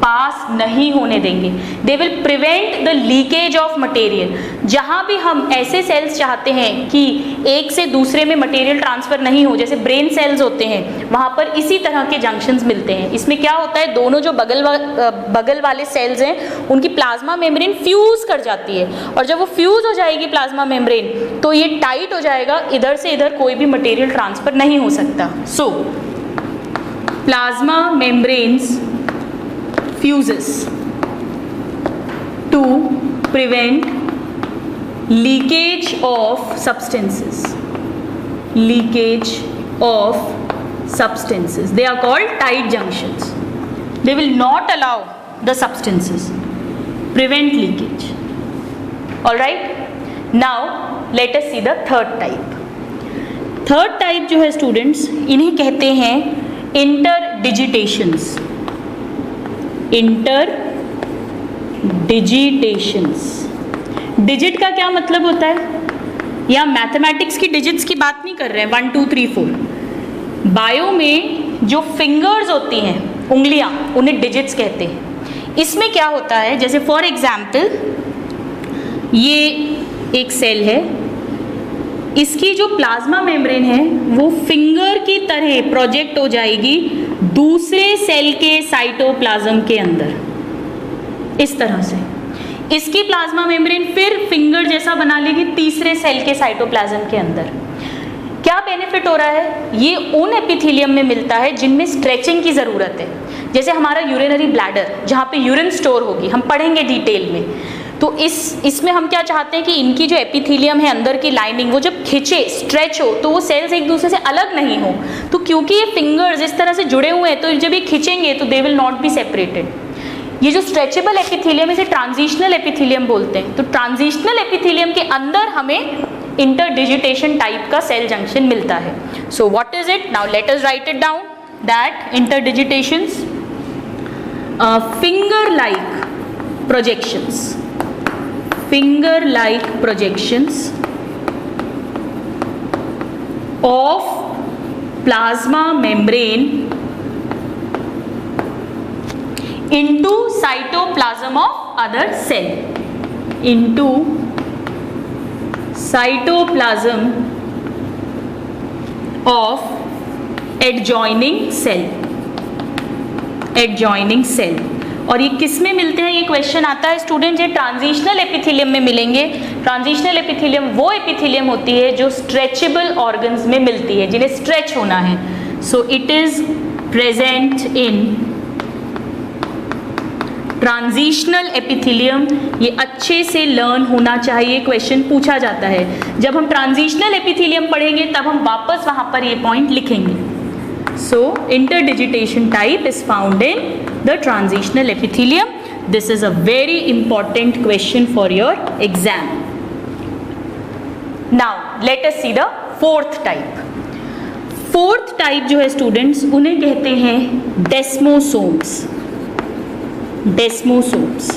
पास नहीं होने देंगे. They will prevent the leakage of material. जहां भी हम ऐसे सेल्स चाहते हैं कि एक से दूसरे में मटेरियल ट्रांसफर नहीं हो, जैसे ब्रेन सेल्स होते हैं, वहां पर इसी तरह के जंक्शंस मिलते हैं. इसमें क्या होता है, दोनों जो बगल वाले सेल्स हैं उनकी प्लाज्मा मेम्ब्रेन फ्यूज कर जाती है. और जब वो फ्यूज हो जाएगी प्लाज्मा मेम्ब्रेन तो ये टाइट हो जाएगा, इधर से इधर कोई भी मटेरियल ट्रांसफर नहीं हो सकता. सो plasma membranes fuses to prevent leakage of substances. They are called tight junctions. They will not allow the substances, prevent leakage. All right. Now let us see the third type. Third type जो है students, इन्हें कहते हैं interdigitations. Digit का क्या मतलब होता है? यहाँ मैथमेटिक्स की डिजिट्स की बात नहीं कर रहे हैं 1 2 3 4. बायो में जो फिंगर्स होती हैं, उंगलियां, उन्हें डिजिट्स कहते हैं. इसमें क्या होता है, जैसे फॉर एग्जाम्पल ये एक सेल है, इसकी जो प्लाज्मा मेम्ब्रेन है वो फिंगर की तरह प्रोजेक्ट हो जाएगी दूसरे सेल के साइटोप्लाज्म के अंदर. इस तरह से इसकी प्लाज्मा मेम्ब्रेन फिर फिंगर जैसा बना लेगी तीसरे सेल के साइटोप्लाज्म के अंदर. क्या बेनिफिट हो रहा है? ये उन एपिथेलियम में मिलता है जिनमें स्ट्रेचिंग की ज़रूरत है. जैसे हमारा यूरिनरी ब्लैडर, जहाँ पे यूरिन स्टोर होगी, हम पढ़ेंगे डिटेल में. तो इसमें हम क्या चाहते हैं कि इनकी जो एपिथेलियम है अंदर की लाइनिंग, वो जब खिंचे, स्ट्रेच हो, तो वो सेल्स एक दूसरे से अलग नहीं हो. तो क्योंकि ये फिंगर्स इस तरह से जुड़े हुए हैं तो जब ये खिंचेंगे तो they will not be separated. ये जो स्ट्रेचेबल एपिथेलियम है इसे ट्रांजिशनल एपिथेलियम बोलते हैं. तो ट्रांजिशनल एपिथेलियम के अंदर हमें इंटरडिजिटेशन टाइप का सेल जंक्शन मिलता है. So what is it? Now let us write it down that interdigitations finger-like projections of plasma membrane into cytoplasm of other cell, into cytoplasm of adjoining cell, adjoining cell। और ये किस में मिलते हैं, ये question आता है स्टूडेंट, ये ट्रांजिशनल एपिथेलियम में मिलेंगे। ट्रांजिशनल एपिथेलियम वो एपिथेलियम होती है जो स्ट्रेचेबल ऑर्गन्स में मिलती है, जिन्हें स्ट्रेच होना है। So it is present in transitional epithelium. ये अच्छे से लर्न होना चाहिए, क्वेश्चन पूछा जाता है। जब हम ट्रांजिशनल एपिथेलियम पढ़ेंगे तब हम वापस वहां पर ये पॉइंट लिखेंगे। So interdigitation type is found in the transitional epithelium. This is a very important question for your exam. Now let us see the fourth type. Fourth type जो है students, उन्हें कहते हैं desmosomes. Desmosomes.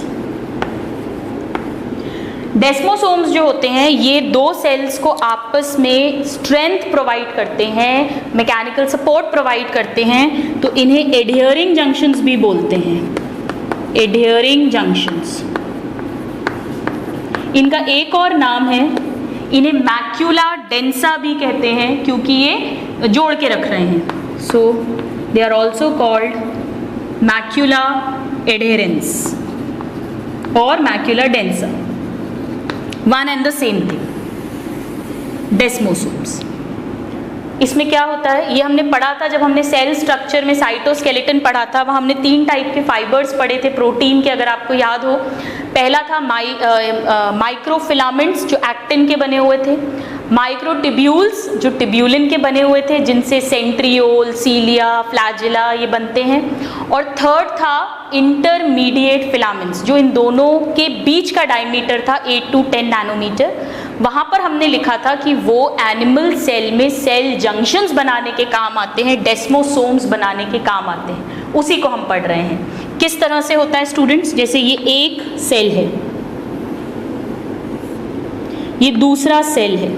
डेस्मोसोम्स जो होते हैं ये दो सेल्स को आपस में स्ट्रेंथ प्रोवाइड करते हैं, मैकेनिकल सपोर्ट प्रोवाइड करते हैं, तो इन्हें एडहियरिंग जंक्शंस भी बोलते हैं। एडहियरिंग जंक्शंस, इनका एक और नाम है, इन्हें मैक्यूला डेंसा भी कहते हैं क्योंकि ये जोड़ के रख रहे हैं। So they are also called macula adherens और macula densa, one and the same thing. Desmosomes, इसमें क्या होता है ये हमने पढ़ा था जब हमने सेल स्ट्रक्चर में साइटोस्केलेटन पढ़ा था, वहाँ हमने 3 टाइप के फाइबर्स पढ़े थे प्रोटीन के, अगर आपको याद हो। पहला था माइक्रोफिलामेंट्स जो एक्टिन के बने हुए थे, माइक्रोटिब्यूल्स जो टिब्यूलिन के बने हुए थे जिनसे सेंट्रियोल, सीलिया, फ्लैजिला ये बनते हैं, और थर्ड था इंटरमीडिएट फिलामेंट्स जो इन दोनों के बीच का डायमीटर था 8 to 10 नैनोमीटर। वहाँ पर हमने लिखा था कि वो एनिमल सेल में सेल जंक्शंस बनाने के काम आते हैं, डेस्मोसोम्स बनाने के काम आते हैं, उसी को हम पढ़ रहे हैं। किस तरह से होता है स्टूडेंट्स, जैसे ये एक सेल है, ये दूसरा सेल है,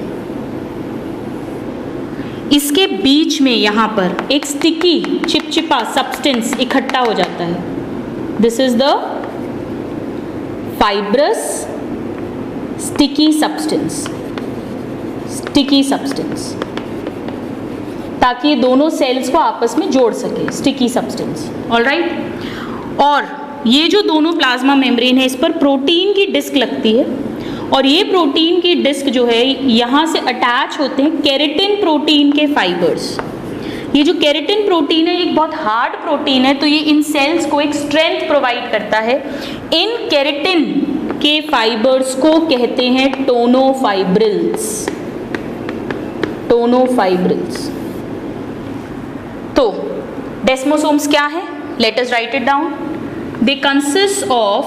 इसके बीच में यहाँ पर एक स्टिकी चिपचिपा सब्सटेंस इकट्ठा हो जाता है। This is the fibrous sticky substance, sticky substance, ताकि ये दोनों सेल्स को आपस में जोड़ सके, स्टिकी सब्सटेंस। ऑलराइट, और ये जो दोनों प्लाज्मा मेम्ब्रेन है इस पर प्रोटीन की डिस्क लगती है, और ये प्रोटीन की डिस्क जो है यहाँ से अटैच होते हैं केराटिन प्रोटीन के फाइबर्स। ये जो केराटिन प्रोटीन है एक बहुत हार्ड प्रोटीन है, तो ये इन सेल्स को एक स्ट्रेंथ प्रोवाइड करता है। इन केराटिन के फाइबर्स को कहते हैं टोनोफाइब्रिल्स, टोनोफाइब्रिल्स। तो डेस्मोसोम्स क्या है, late us write it down. They consist of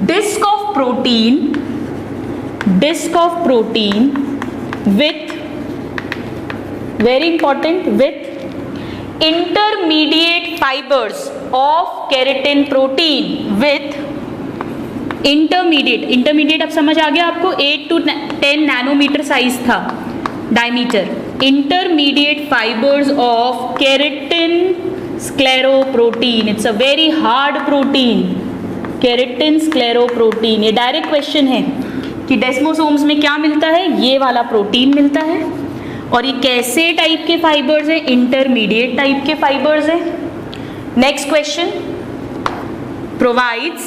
disk of protein with, very important, with intermediate fibers of keratin protein with intermediate अब समझ आ गया आपको, 8 to 10 नैनोमीटर साइज था diameter. intermediate fibers of keratin scleroprotein, it's a very hard protein, keratin scleroprotein. ये direct question है कि desmosomes में क्या मिलता है, ये वाला प्रोटीन मिलता है, और ये कैसे टाइप के फाइबर्स हैं, इंटरमीडिएट टाइप के फाइबर्स हैं। Next question, provides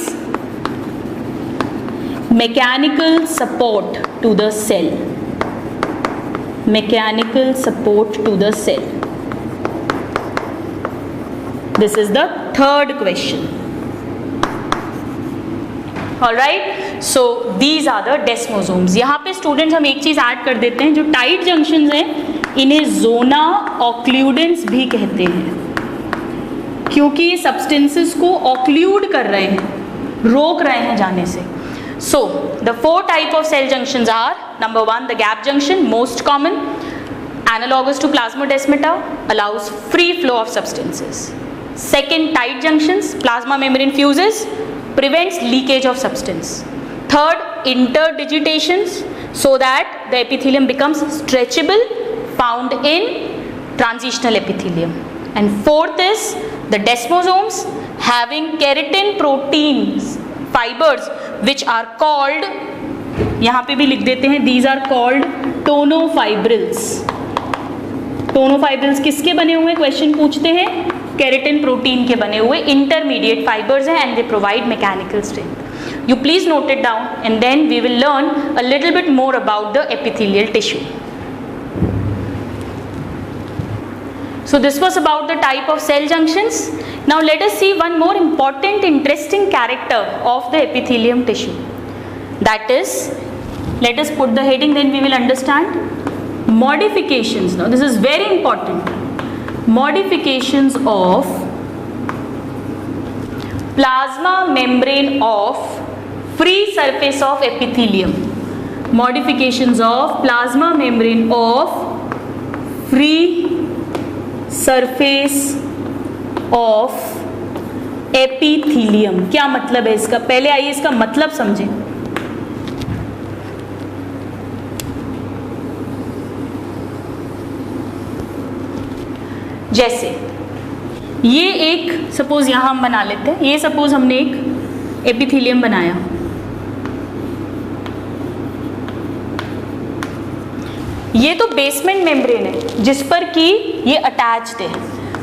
mechanical support to the cell, mechanical support to the cell. This is the third question. Alright, so these are the desmosomes. यहाँ पे स्टूडेंट्स हम एक चीज़ ऐड कर देते हैं, जो टाइट जंक्शंस हैं इन्हें जोना ऑक्लूडेंस भी कहते हैं, क्योंकि ये सब्सटेंसेस को ऑक्लूड कर रहे हैं, रोक रहे हैं जाने से। So the 4 type of cell junctions are, number 1 the gap junction, most common, analogous to plasmodesmata, allows free flow of substances. Second, tight junctions, plasma membrane fuses, prevents leakage of substance. Third, interdigitations, so that the epithelium becomes stretchable, found in transitional epithelium. And fourth is the desmosomes having keratin protein fibres which are called, यहाँ पे भी लिख देते हैं, these are called tonofibrils. Tonofibrils किसके बने हुए, question पूछते हैं, केराटिन प्रोटीन के बने हुए इंटरमीडिएट फाइबर्स हैं, and they provide mechanical strength. You please note it down and then we will learn a little bit more about the epithelial tissue. So this was about the type of cell junctions. Now let us see one more important interesting character of the epithelium tissue. That is, let us put the heading, then we will understand. Modifications. Now this is very important. Modifications of plasma membrane of free surface of epithelium. Modifications of plasma membrane of free surface of epithelium. क्या मतलब है इसका, पहले आइए इसका मतलब समझें. जैसे ये एक, सपोज यहां हम बना लेते हैं, ये सपोज हमने एक एपिथेलियम बनाया. ये तो बेसमेंट मेम्ब्रेन है जिस पर कि ये अटैच्ड है,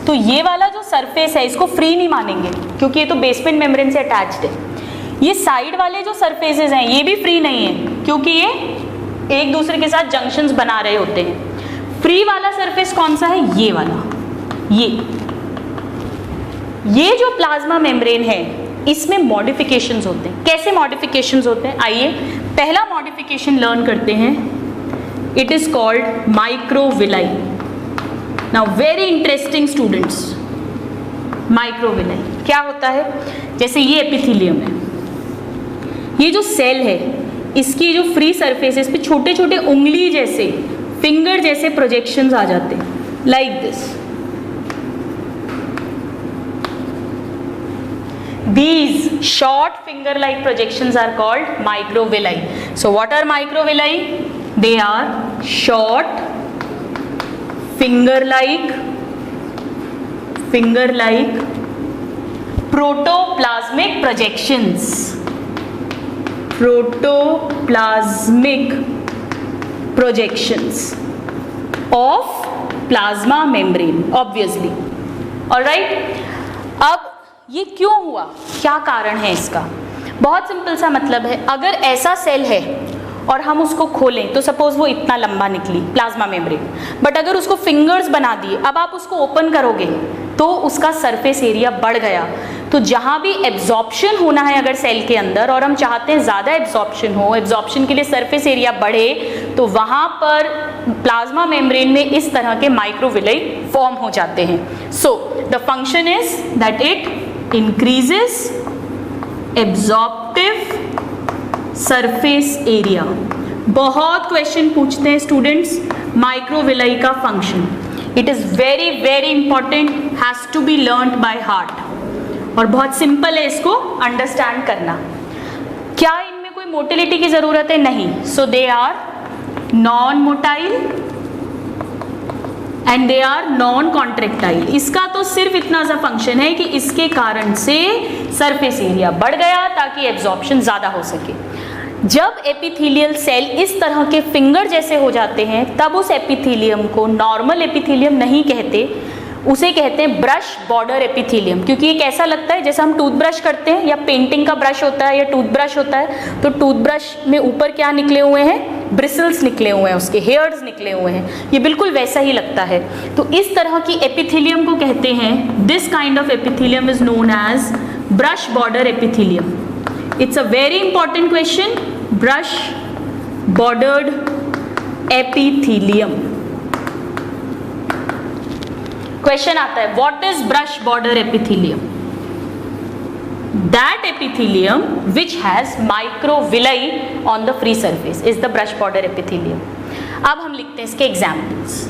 तो ये वाला जो सरफेस है इसको फ्री नहीं मानेंगे क्योंकि ये तो बेसमेंट मेम्ब्रेन से अटैच्ड है. ये साइड वाले जो सरफेसेस हैं ये भी फ्री नहीं है क्योंकि ये एक दूसरे के साथ जंक्शंस बना रहे होते हैं. फ्री वाला सरफेस कौन सा है, ये वाला. ये जो प्लाज्मा मेम्ब्रेन है इसमें मॉडिफिकेशंस होते हैं. कैसे मॉडिफिकेशंस होते हैं, आइए पहला मॉडिफिकेशन लर्न करते हैं. It is called microvilli. Now very interesting students. Microvilli क्या होता है, जैसे ये एपिथेलियम है, ये जो सेल है इसकी जो फ्री सरफेस है इस पे छोटे छोटे उंगली जैसे, फिंगर जैसे प्रोजेक्शंस आ जाते हैं, like this. These short finger like projections are called microvilli. So what are microvilli? They are short finger like protoplasmic projections. Protoplasmic projections of plasma membrane, obviously. All right. अब ये क्यों हुआ, क्या कारण है इसका, बहुत सिंपल सा मतलब है. अगर ऐसा सेल है और हम उसको खोलें तो सपोज वो इतना लंबा निकली प्लाज्मा मेम्ब्रेन, बट अगर उसको फिंगर्स बना दिए, अब आप उसको ओपन करोगे तो उसका सरफेस एरिया बढ़ गया. तो जहाँ भी एब्जॉर्प्शन होना है अगर सेल के अंदर, और हम चाहते हैं ज़्यादा एब्जॉर्प्शन हो, एब्जॉर्प्शन के लिए सरफेस एरिया बढ़े, तो वहाँ पर प्लाज्मा मेम्ब्रेन में इस तरह के माइक्रोविलाई फॉर्म हो जाते हैं. So the function is that it increases absorptive surface area. बहुत क्वेश्चन पूछते हैं स्टूडेंट्स माइक्रोविलाई का function. It is very very important, has to be learned by heart, और बहुत सिंपल है इसको अंडरस्टैंड करना. क्या इनमें कोई मोटिलिटी की ज़रूरत है, नहीं. So they are non motile and they are non contractile. इसका तो सिर्फ इतना सा फंक्शन है कि इसके कारण से सरफेस एरिया बढ़ गया ताकि एब्जॉर्प्शन ज़्यादा हो सके. जब एपिथेलियल सेल इस तरह के फिंगर जैसे हो जाते हैं तब उस एपिथेलियम को नॉर्मल एपिथेलियम नहीं कहते, उसे कहते हैं ब्रश बॉर्डर एपिथेलियम. क्योंकि ये कैसा लगता है, जैसे हम टूथब्रश करते हैं या पेंटिंग का ब्रश होता है या टूथब्रश होता है, तो टूथब्रश में ऊपर क्या निकले हुए हैं, ब्रिसल्स निकले हुए हैं, उसके हेयर्स निकले हुए हैं, ये बिल्कुल वैसा ही लगता है. तो इस तरह की एपिथेलियम को कहते हैं, this kind of epithelium is known as brush border epithelium. It's a very important question, brush bordered epithelium. Question आता है, what is brush border epithelium? That epithelium which has microvilli on the free surface is the brush border epithelium. अब हम लिखते हैं इसके examples.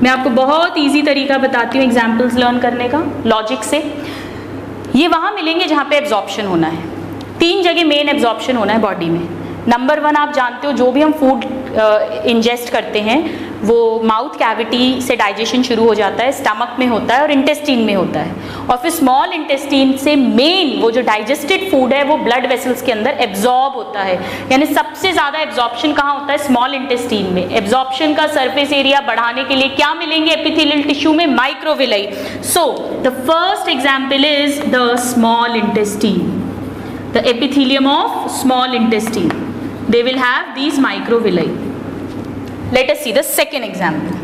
मैं आपको बहुत इजी तरीका बताती हूँ एग्जाम्पल्स लर्न करने का लॉजिक से. ये वहाँ मिलेंगे जहाँ पे एब्जॉर्प्शन होना है. 3 जगह मेन एब्जॉर्प्शन होना है बॉडी में. नंबर 1 आप जानते हो, जो भी हम फूड इंजेस्ट करते हैं वो माउथ कैविटी से डाइजेशन शुरू हो जाता है, स्टमक में होता है और इंटेस्टीन में होता है, और फिर स्मॉल इंटेस्टीन से मेन वो जो डाइजेस्टेड फूड है वो ब्लड वेसल्स के अंदर एब्जॉर्ब होता है। यानी सबसे ज़्यादा एब्जॉर्प्शन कहाँ होता है? स्मॉल इंटेस्टीन में। एब्जॉर्प्शन का सरफेस एरिया बढ़ाने के लिए क्या मिलेंगे एपिथेलियल टिश्यू में? Microvilli. So the first example is the small intestine, the epithelium of small intestine. They will have these microvilli. Let us see the second example.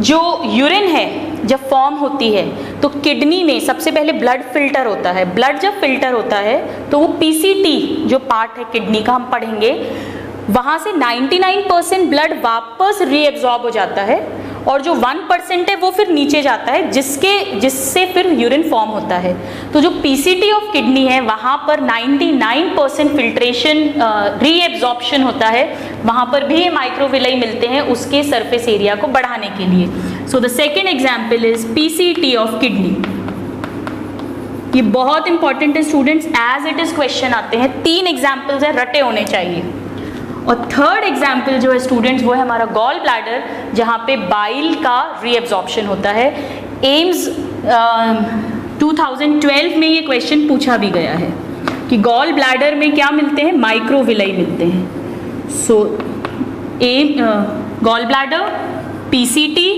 जो urine है जब फॉर्म होती है तो किडनी में सबसे पहले ब्लड फिल्टर होता है। ब्लड जब फिल्टर होता है तो वो पीसीटी जो पार्ट है किडनी का हम पढ़ेंगे, वहाँ से 99% ब्लड वापस रीएब्जॉर्ब हो जाता है और जो 1% है वो फिर नीचे जाता है, जिससे फिर यूरिन फॉर्म होता है। तो जो पीसीटी ऑफ किडनी है वहाँ पर 99% फिल्ट्रेशन रीएब्जॉर्प्शन होता है, वहाँ पर भी ये माइक्रोविलाई मिलते हैं उसके सरफेस एरिया को बढ़ाने के लिए। So the second example is PCT of kidney. ये बहुत इंपॉर्टेंट है students, as it is question आते हैं। 3 एग्जाम्पल्स है, रटे होने चाहिए। और थर्ड एग्जाम्पल जो है स्टूडेंट्स वो है हमारा गॉल ब्लैडर, जहाँ पे बाइल का रीएब्जॉर्प्शन होता है। एम्स 2012 में ये क्वेश्चन पूछा भी गया है कि गॉल ब्लैडर में क्या मिलते हैं? माइक्रोविलाई मिलते हैं। So gall bladder, PCT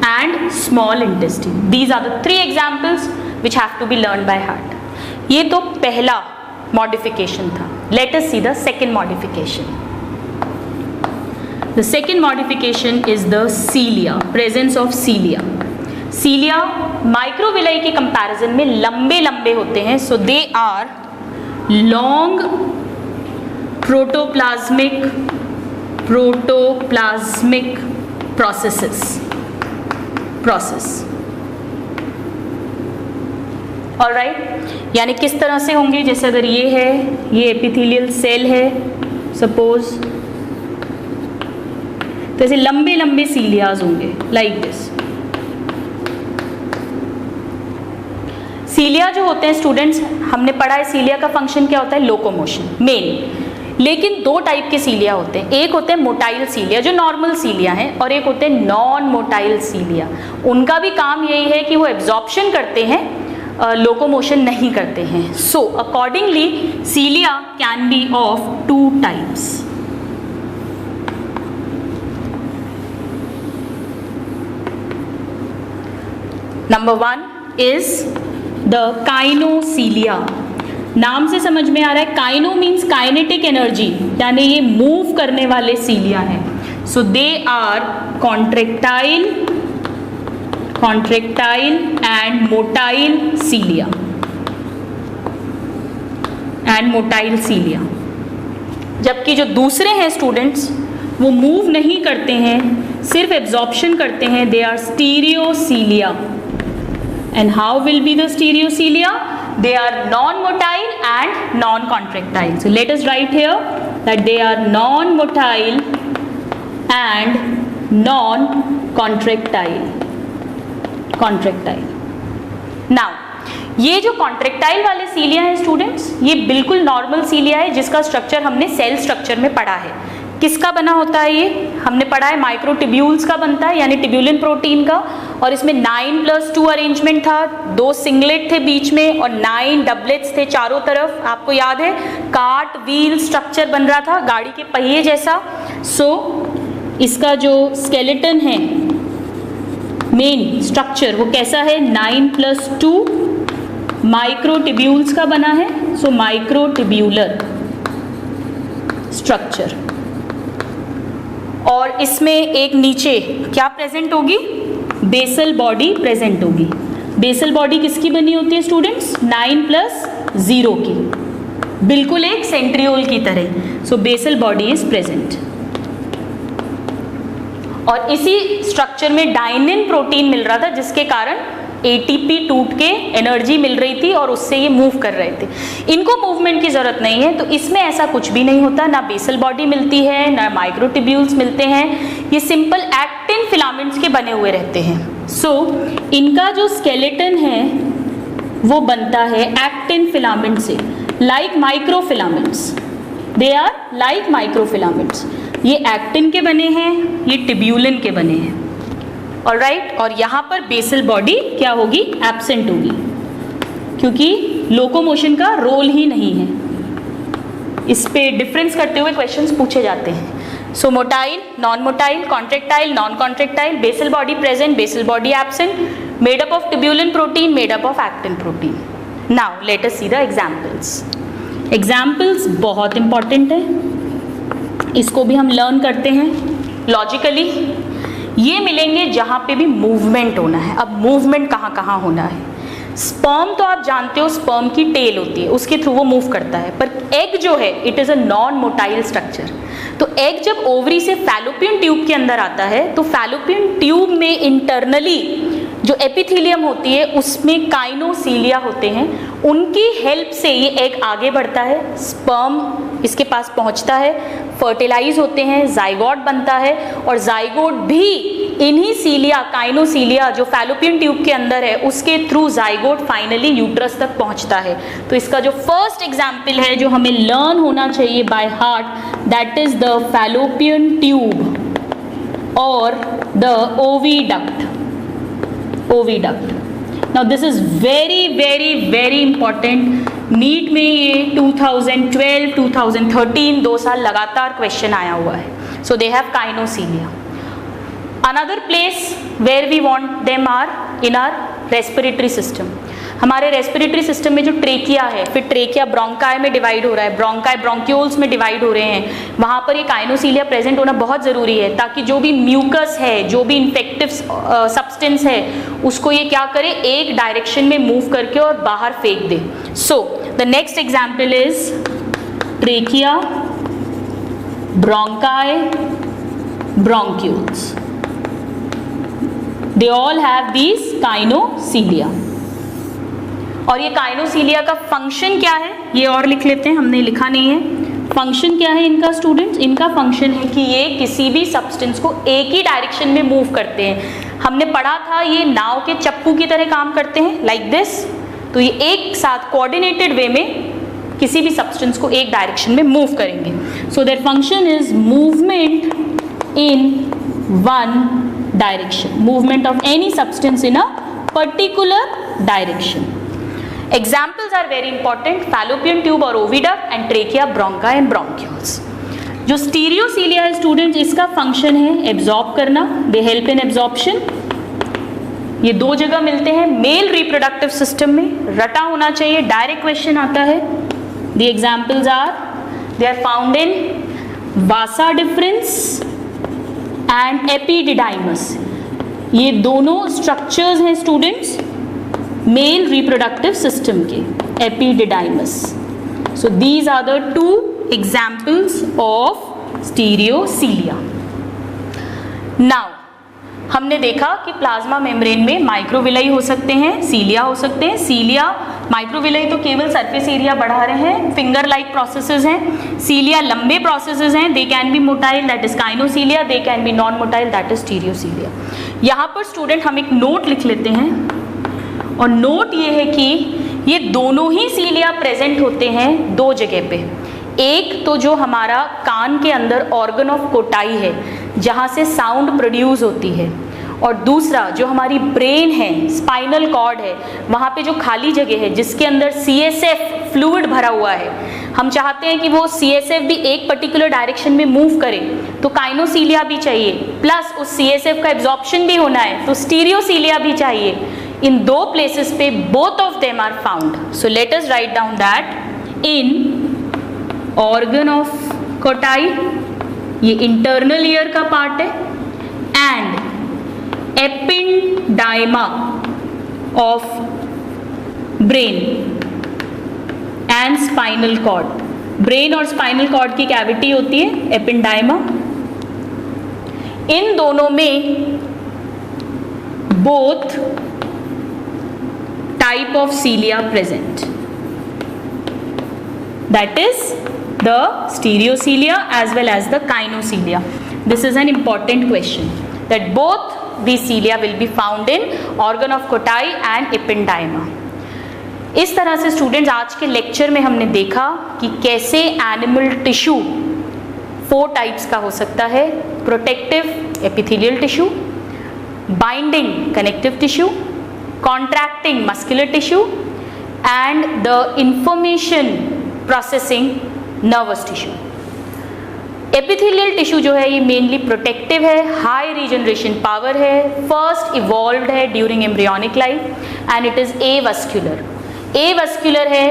and small intestine, these are the 3 examples which have to be learn by heart. ये तो पहला मॉडिफिकेशन था। Let us see the second modification. The second modification is the cilia, presence of cilia. Cilia microvilli के comparison में लंबे लंबे होते हैं, so they are long protoplasmic process. Alright, यानी किस तरह से होंगे? जैसे अगर ये है, ये एपिथेलियल सेल है सपोज, तो ऐसे लंबे लंबे सीलियाज होंगे लाइक दिस। सीलिया जो होते हैं स्टूडेंट्स, हमने पढ़ा है सीलिया का फंक्शन क्या होता है? Locomotion main. लेकिन 2 टाइप के सीलिया होते हैं। एक होते हैं मोटाइल सीलिया जो नॉर्मल सीलिया हैं, और एक होते हैं नॉन मोटाइल सीलिया। उनका भी काम यही है कि वो एब्जॉर्प्शन करते हैं, लोकोमोशन नहीं करते हैं। So accordingly cilia can be of 2 types. Number 1 is the kinocilia. नाम से समझ में आ रहा है, काइनो मीन्स काइनेटिक एनर्जी, यानी ये मूव करने वाले सीलिया हैं। So they are contractile and motile cilia. जबकि जो दूसरे हैं स्टूडेंट्स वो मूव नहीं करते हैं, सिर्फ एब्जॉर्प्शन करते हैं। They are stereocilia. And how will be the stereocilia? They are non-motile and non-contractile. So let us write here that they are non-motile and non-contractile. Now, ये जो कॉन्ट्रेक्टाइल वाले सीलिया हैं स्टूडेंट्स, ये बिल्कुल नॉर्मल सीलिया है जिसका स्ट्रक्चर हमने cell structure में पढ़ा है। किसका बना होता है? ये हमने पढ़ा है माइक्रोटिब्यूल्स का बनता है, यानी टिब्यूलिन प्रोटीन का। और इसमें 9+2 अरेंजमेंट था, 2 सिंगलेट थे बीच में और 9 डबलेट्स थे चारों तरफ। आपको याद है कार्ट व्हील स्ट्रक्चर बन रहा था, गाड़ी के पहिए जैसा। सो इसका जो स्केलेटन है, मेन स्ट्रक्चर, वो कैसा है? 9+2 माइक्रोटिब्यूल्स का बना है। सो माइक्रोटिब्यूलर स्ट्रक्चर। और इसमें एक नीचे क्या प्रेजेंट होगी? बेसल बॉडी प्रेजेंट होगी। बेसल बॉडी किसकी बनी होती है स्टूडेंट्स? 9+0 की, बिल्कुल एक सेंट्रियोल की तरह। सो बेसल बॉडी इज प्रेजेंट। और इसी स्ट्रक्चर में डाइनिन प्रोटीन मिल रहा था, जिसके कारण एटीपी टूट के एनर्जी मिल रही थी और उससे ये मूव कर रहे थे। इनको मूवमेंट की ज़रूरत नहीं है, तो इसमें ऐसा कुछ भी नहीं होता, ना बेसल बॉडी मिलती है ना माइक्रोटिब्यूल्स मिलते हैं। ये सिंपल एक्टिन फिलामेंट्स के बने हुए रहते हैं। सो इनका जो स्केलेटन है वो बनता है एक्टिन फिलामेंट से, like microfilaments. They are like microfilaments. ये एक्टिन के बने हैं, ये टिब्यूलिन के बने हैं, ऑलराइट। और यहाँ पर बेसल बॉडी क्या होगी, एब्सेंट होगी, क्योंकि लोकोमोशन का रोल ही नहीं है। इस पे डिफरेंस करते हुए क्वेश्चंस पूछे जाते हैं। So motile, non motile, contractile, non contractile, basal body present, basal body absent, made up of tubulin protein, made up of actin protein. Now let us see the examples. Examples बहुत important है, इसको भी हम learn करते हैं logically. ये मिलेंगे जहाँ पे भी मूवमेंट होना है। अब मूवमेंट कहाँ कहाँ होना है। स्पर्म तो आप जानते हो, स्पर्म की टेल होती है, उसके थ्रू वो मूव करता है। पर एग जो है, it is a non motile structure. तो एग जब ओवरी से फैलोपियन ट्यूब के अंदर आता है, तो फैलोपियन ट्यूब में इंटरनली जो एपिथेलियम होती है, उसमें काइनोसीलिया होते हैं। उनकी हेल्प से ये एग आगे बढ़ता है, स्पर्म इसके पास पहुंचता है, फर्टिलाइज होते हैं, जाइगोट बनता है, और जाइगोट भी इन्हीं सीलिया, काइनोसीलिया जो फैलोपियन ट्यूब के अंदर है, उसके थ्रू जाइगोट फाइनली यूट्रस तक पहुंचता है। तो इसका जो फर्स्ट एग्जाम्पल है जो हमें लर्न होना चाहिए by heart, that is the fallopian tube और the oviduct. Now this is very important। NEET में ये 2012, 2013 2 साल लगातार क्वेश्चन आया हुआ है। So they have kinocilia. Another place where we want them are in our respiratory system. हमारे respiratory system में जो ट्रेकिया है, फिर ट्रेकिया ब्रोंकाई में डिवाइड हो रहा है, ब्रोंकाई ब्रोंक्यूल्स में डिवाइड हो रहे हैं, वहाँ पर ये काइनोसीलिया प्रेजेंट होना बहुत ज़रूरी है, ताकि जो भी म्यूकस है, जो भी इन्फेक्टिव सब्सटेंस है, उसको ये क्या करे, एक डायरेक्शन में मूव करके और बाहर फेंक दे। So the next example is trachea, bronchi, bronchioles. They all have these kinocilia. और ये काइनोसीलिया का फंक्शन क्या है, ये और लिख लेते हैं, हमने लिखा नहीं है। फंक्शन क्या है इनका स्टूडेंट्स? इनका फंक्शन है कि ये किसी भी सब्सटेंस को एक ही डायरेक्शन में मूव करते हैं। हमने पढ़ा था ये नाव के चप्पू की तरह काम करते हैं, लाइक दिस। तो ये एक साथ कोऑर्डिनेटेड वे में किसी भी सब्सटेंस को एक डायरेक्शन में मूव करेंगे। So there function is movement in one direction, movement of any substance in a particular direction. Examples are very important, fallopian tube और oviduct and trachea, bronchi and bronchioles। जो स्टीरियोसीलिया है students, इसका function है absorb करना, they help in absorption. ये 2 जगह मिलते हैं, मेल रिप्रोडक्टिव सिस्टम में। रटा होना चाहिए, डायरेक्ट क्वेश्चन आता है। The examples are, they are found in vasa deferens and epididymis. ये दोनों स्ट्रक्चर्स हैं स्टूडेंट्स मेल रिप्रोडक्टिव सिस्टम के, epididymis. So these are the 2 examples of stereocilia. नाउ हमने देखा कि प्लाज्मा मेम्ब्रेन में माइक्रोविलाई हो सकते हैं, सीलिया हो सकते हैं। सीलिया, माइक्रोविलाई तो केवल सरफेस एरिया बढ़ा रहे हैं, फिंगर लाइक प्रोसेसेस हैं। सीलिया लंबे प्रोसेसेस हैं, they can be motile, that is kinocilia, they can be non motile, that is stereocilia. यहाँ पर स्टूडेंट हम एक नोट लिख लेते हैं, और नोट ये है कि ये दोनों ही सीलिया प्रेजेंट होते हैं 2 जगह पे। एक तो जो हमारा कान के अंदर ऑर्गन ऑफ कोटाई है, जहाँ से साउंड प्रोड्यूस होती है, और दूसरा जो हमारी ब्रेन है, स्पाइनल कॉर्ड है, वहाँ पे जो खाली जगह है जिसके अंदर CSF फ्लूइड भरा हुआ है। हम चाहते हैं कि वो CSF भी एक पर्टिकुलर डायरेक्शन में मूव करे, तो काइनोसीलिया भी चाहिए, प्लस उस CSF का एब्जॉर्प्शन भी होना है, तो स्टीरियोसीलिया भी चाहिए। इन 2 places पे both of them are found. So let us write down that in organ of Cotai, ये internal ear का part है, and ependyma of brain and spinal cord. Brain और spinal cord की cavity होती है ependyma। इन दोनों में both type of cilia present, that is the stereocilia as well as the kinocilia. This is an important question, that both these cilia will be found in organ of Cotai and ependyma. इस तरह से students आज के lecture में हमने देखा कि कैसे एनिमल टिश्यू 4 टाइप्स का हो सकता है, protective epithelial tissue, binding connective tissue, contracting muscular tissue and the information processing nervous tissue. Epithelial tissue जो है ये मेनली प्रोटेक्टिव है, हाई रीजनरेशन पावर है, फर्स्ट इवॉल्व्ड है during embryonic life and it is avascular. Avascular है,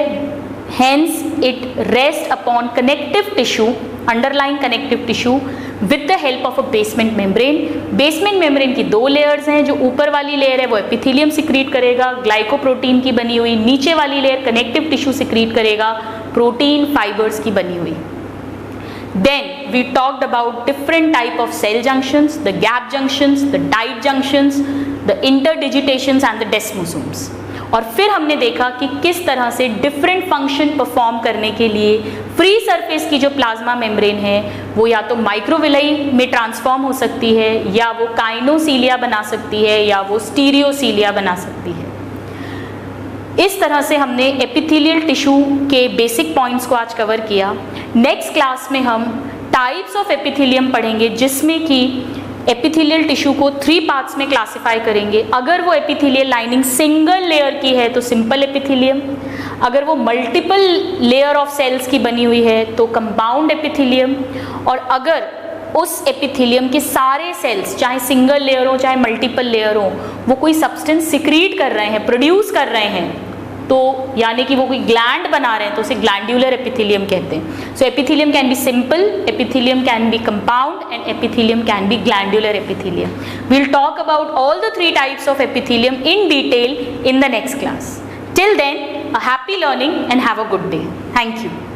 hence it rest upon connective tissue, underlying connective tissue with the help of a basement membrane. Basement membrane की 2 layers हैं, जो ऊपर वाली layer है वो एपिथेलियम सिक्रीट करेगा, ग्लाइकोप्रोटीन की बनी हुई, नीचे वाली लेयर कनेक्टिव टिश्यू सिक्रीट करेगा, प्रोटीन फाइबर्स की बनी हुई। Then we talked about different type of cell junctions, the gap junctions, the tight junctions, the interdigitations and the desmosomes। और फिर हमने देखा कि किस तरह से डिफरेंट फंक्शन परफॉर्म करने के लिए फ्री सरफेस की जो प्लाज्मा मेम्ब्रेन है वो या तो माइक्रोविलाई में ट्रांसफॉर्म हो सकती है, या वो काइनोसीलिया बना सकती है, या वो स्टीरियोसीलिया बना सकती है। इस तरह से हमने एपिथेलियल टिश्यू के बेसिक पॉइंट्स को आज कवर किया। नेक्स्ट क्लास में हम टाइप्स ऑफ एपिथेलियम पढ़ेंगे, जिसमें कि एपिथेलियल टिश्यू को 3 पार्ट्स में क्लासिफाई करेंगे। अगर वो एपिथेलियल लाइनिंग सिंगल लेयर की है तो सिंपल एपिथेलियम, अगर वो मल्टीपल लेयर ऑफ सेल्स की बनी हुई है तो कंपाउंड एपिथेलियम, और अगर उस एपिथेलियम के सारे सेल्स चाहे सिंगल लेयर हो चाहे मल्टीपल लेयर हो वो कोई सब्सटेंस सिक्रीट कर रहे हैं, प्रोड्यूस कर रहे हैं, तो यानी कि वो कोई ग्लैंड बना रहे हैं तो उसे ग्लैंड्यूलर एपिथेलियम कहते हैं। So epithelium can be simple, epithelium can be compound and epithelium can be glandular epithelium. We will talk about all the 3 types of epithelium in detail in the next class. Till then, a happy learning and have a good day. Thank you.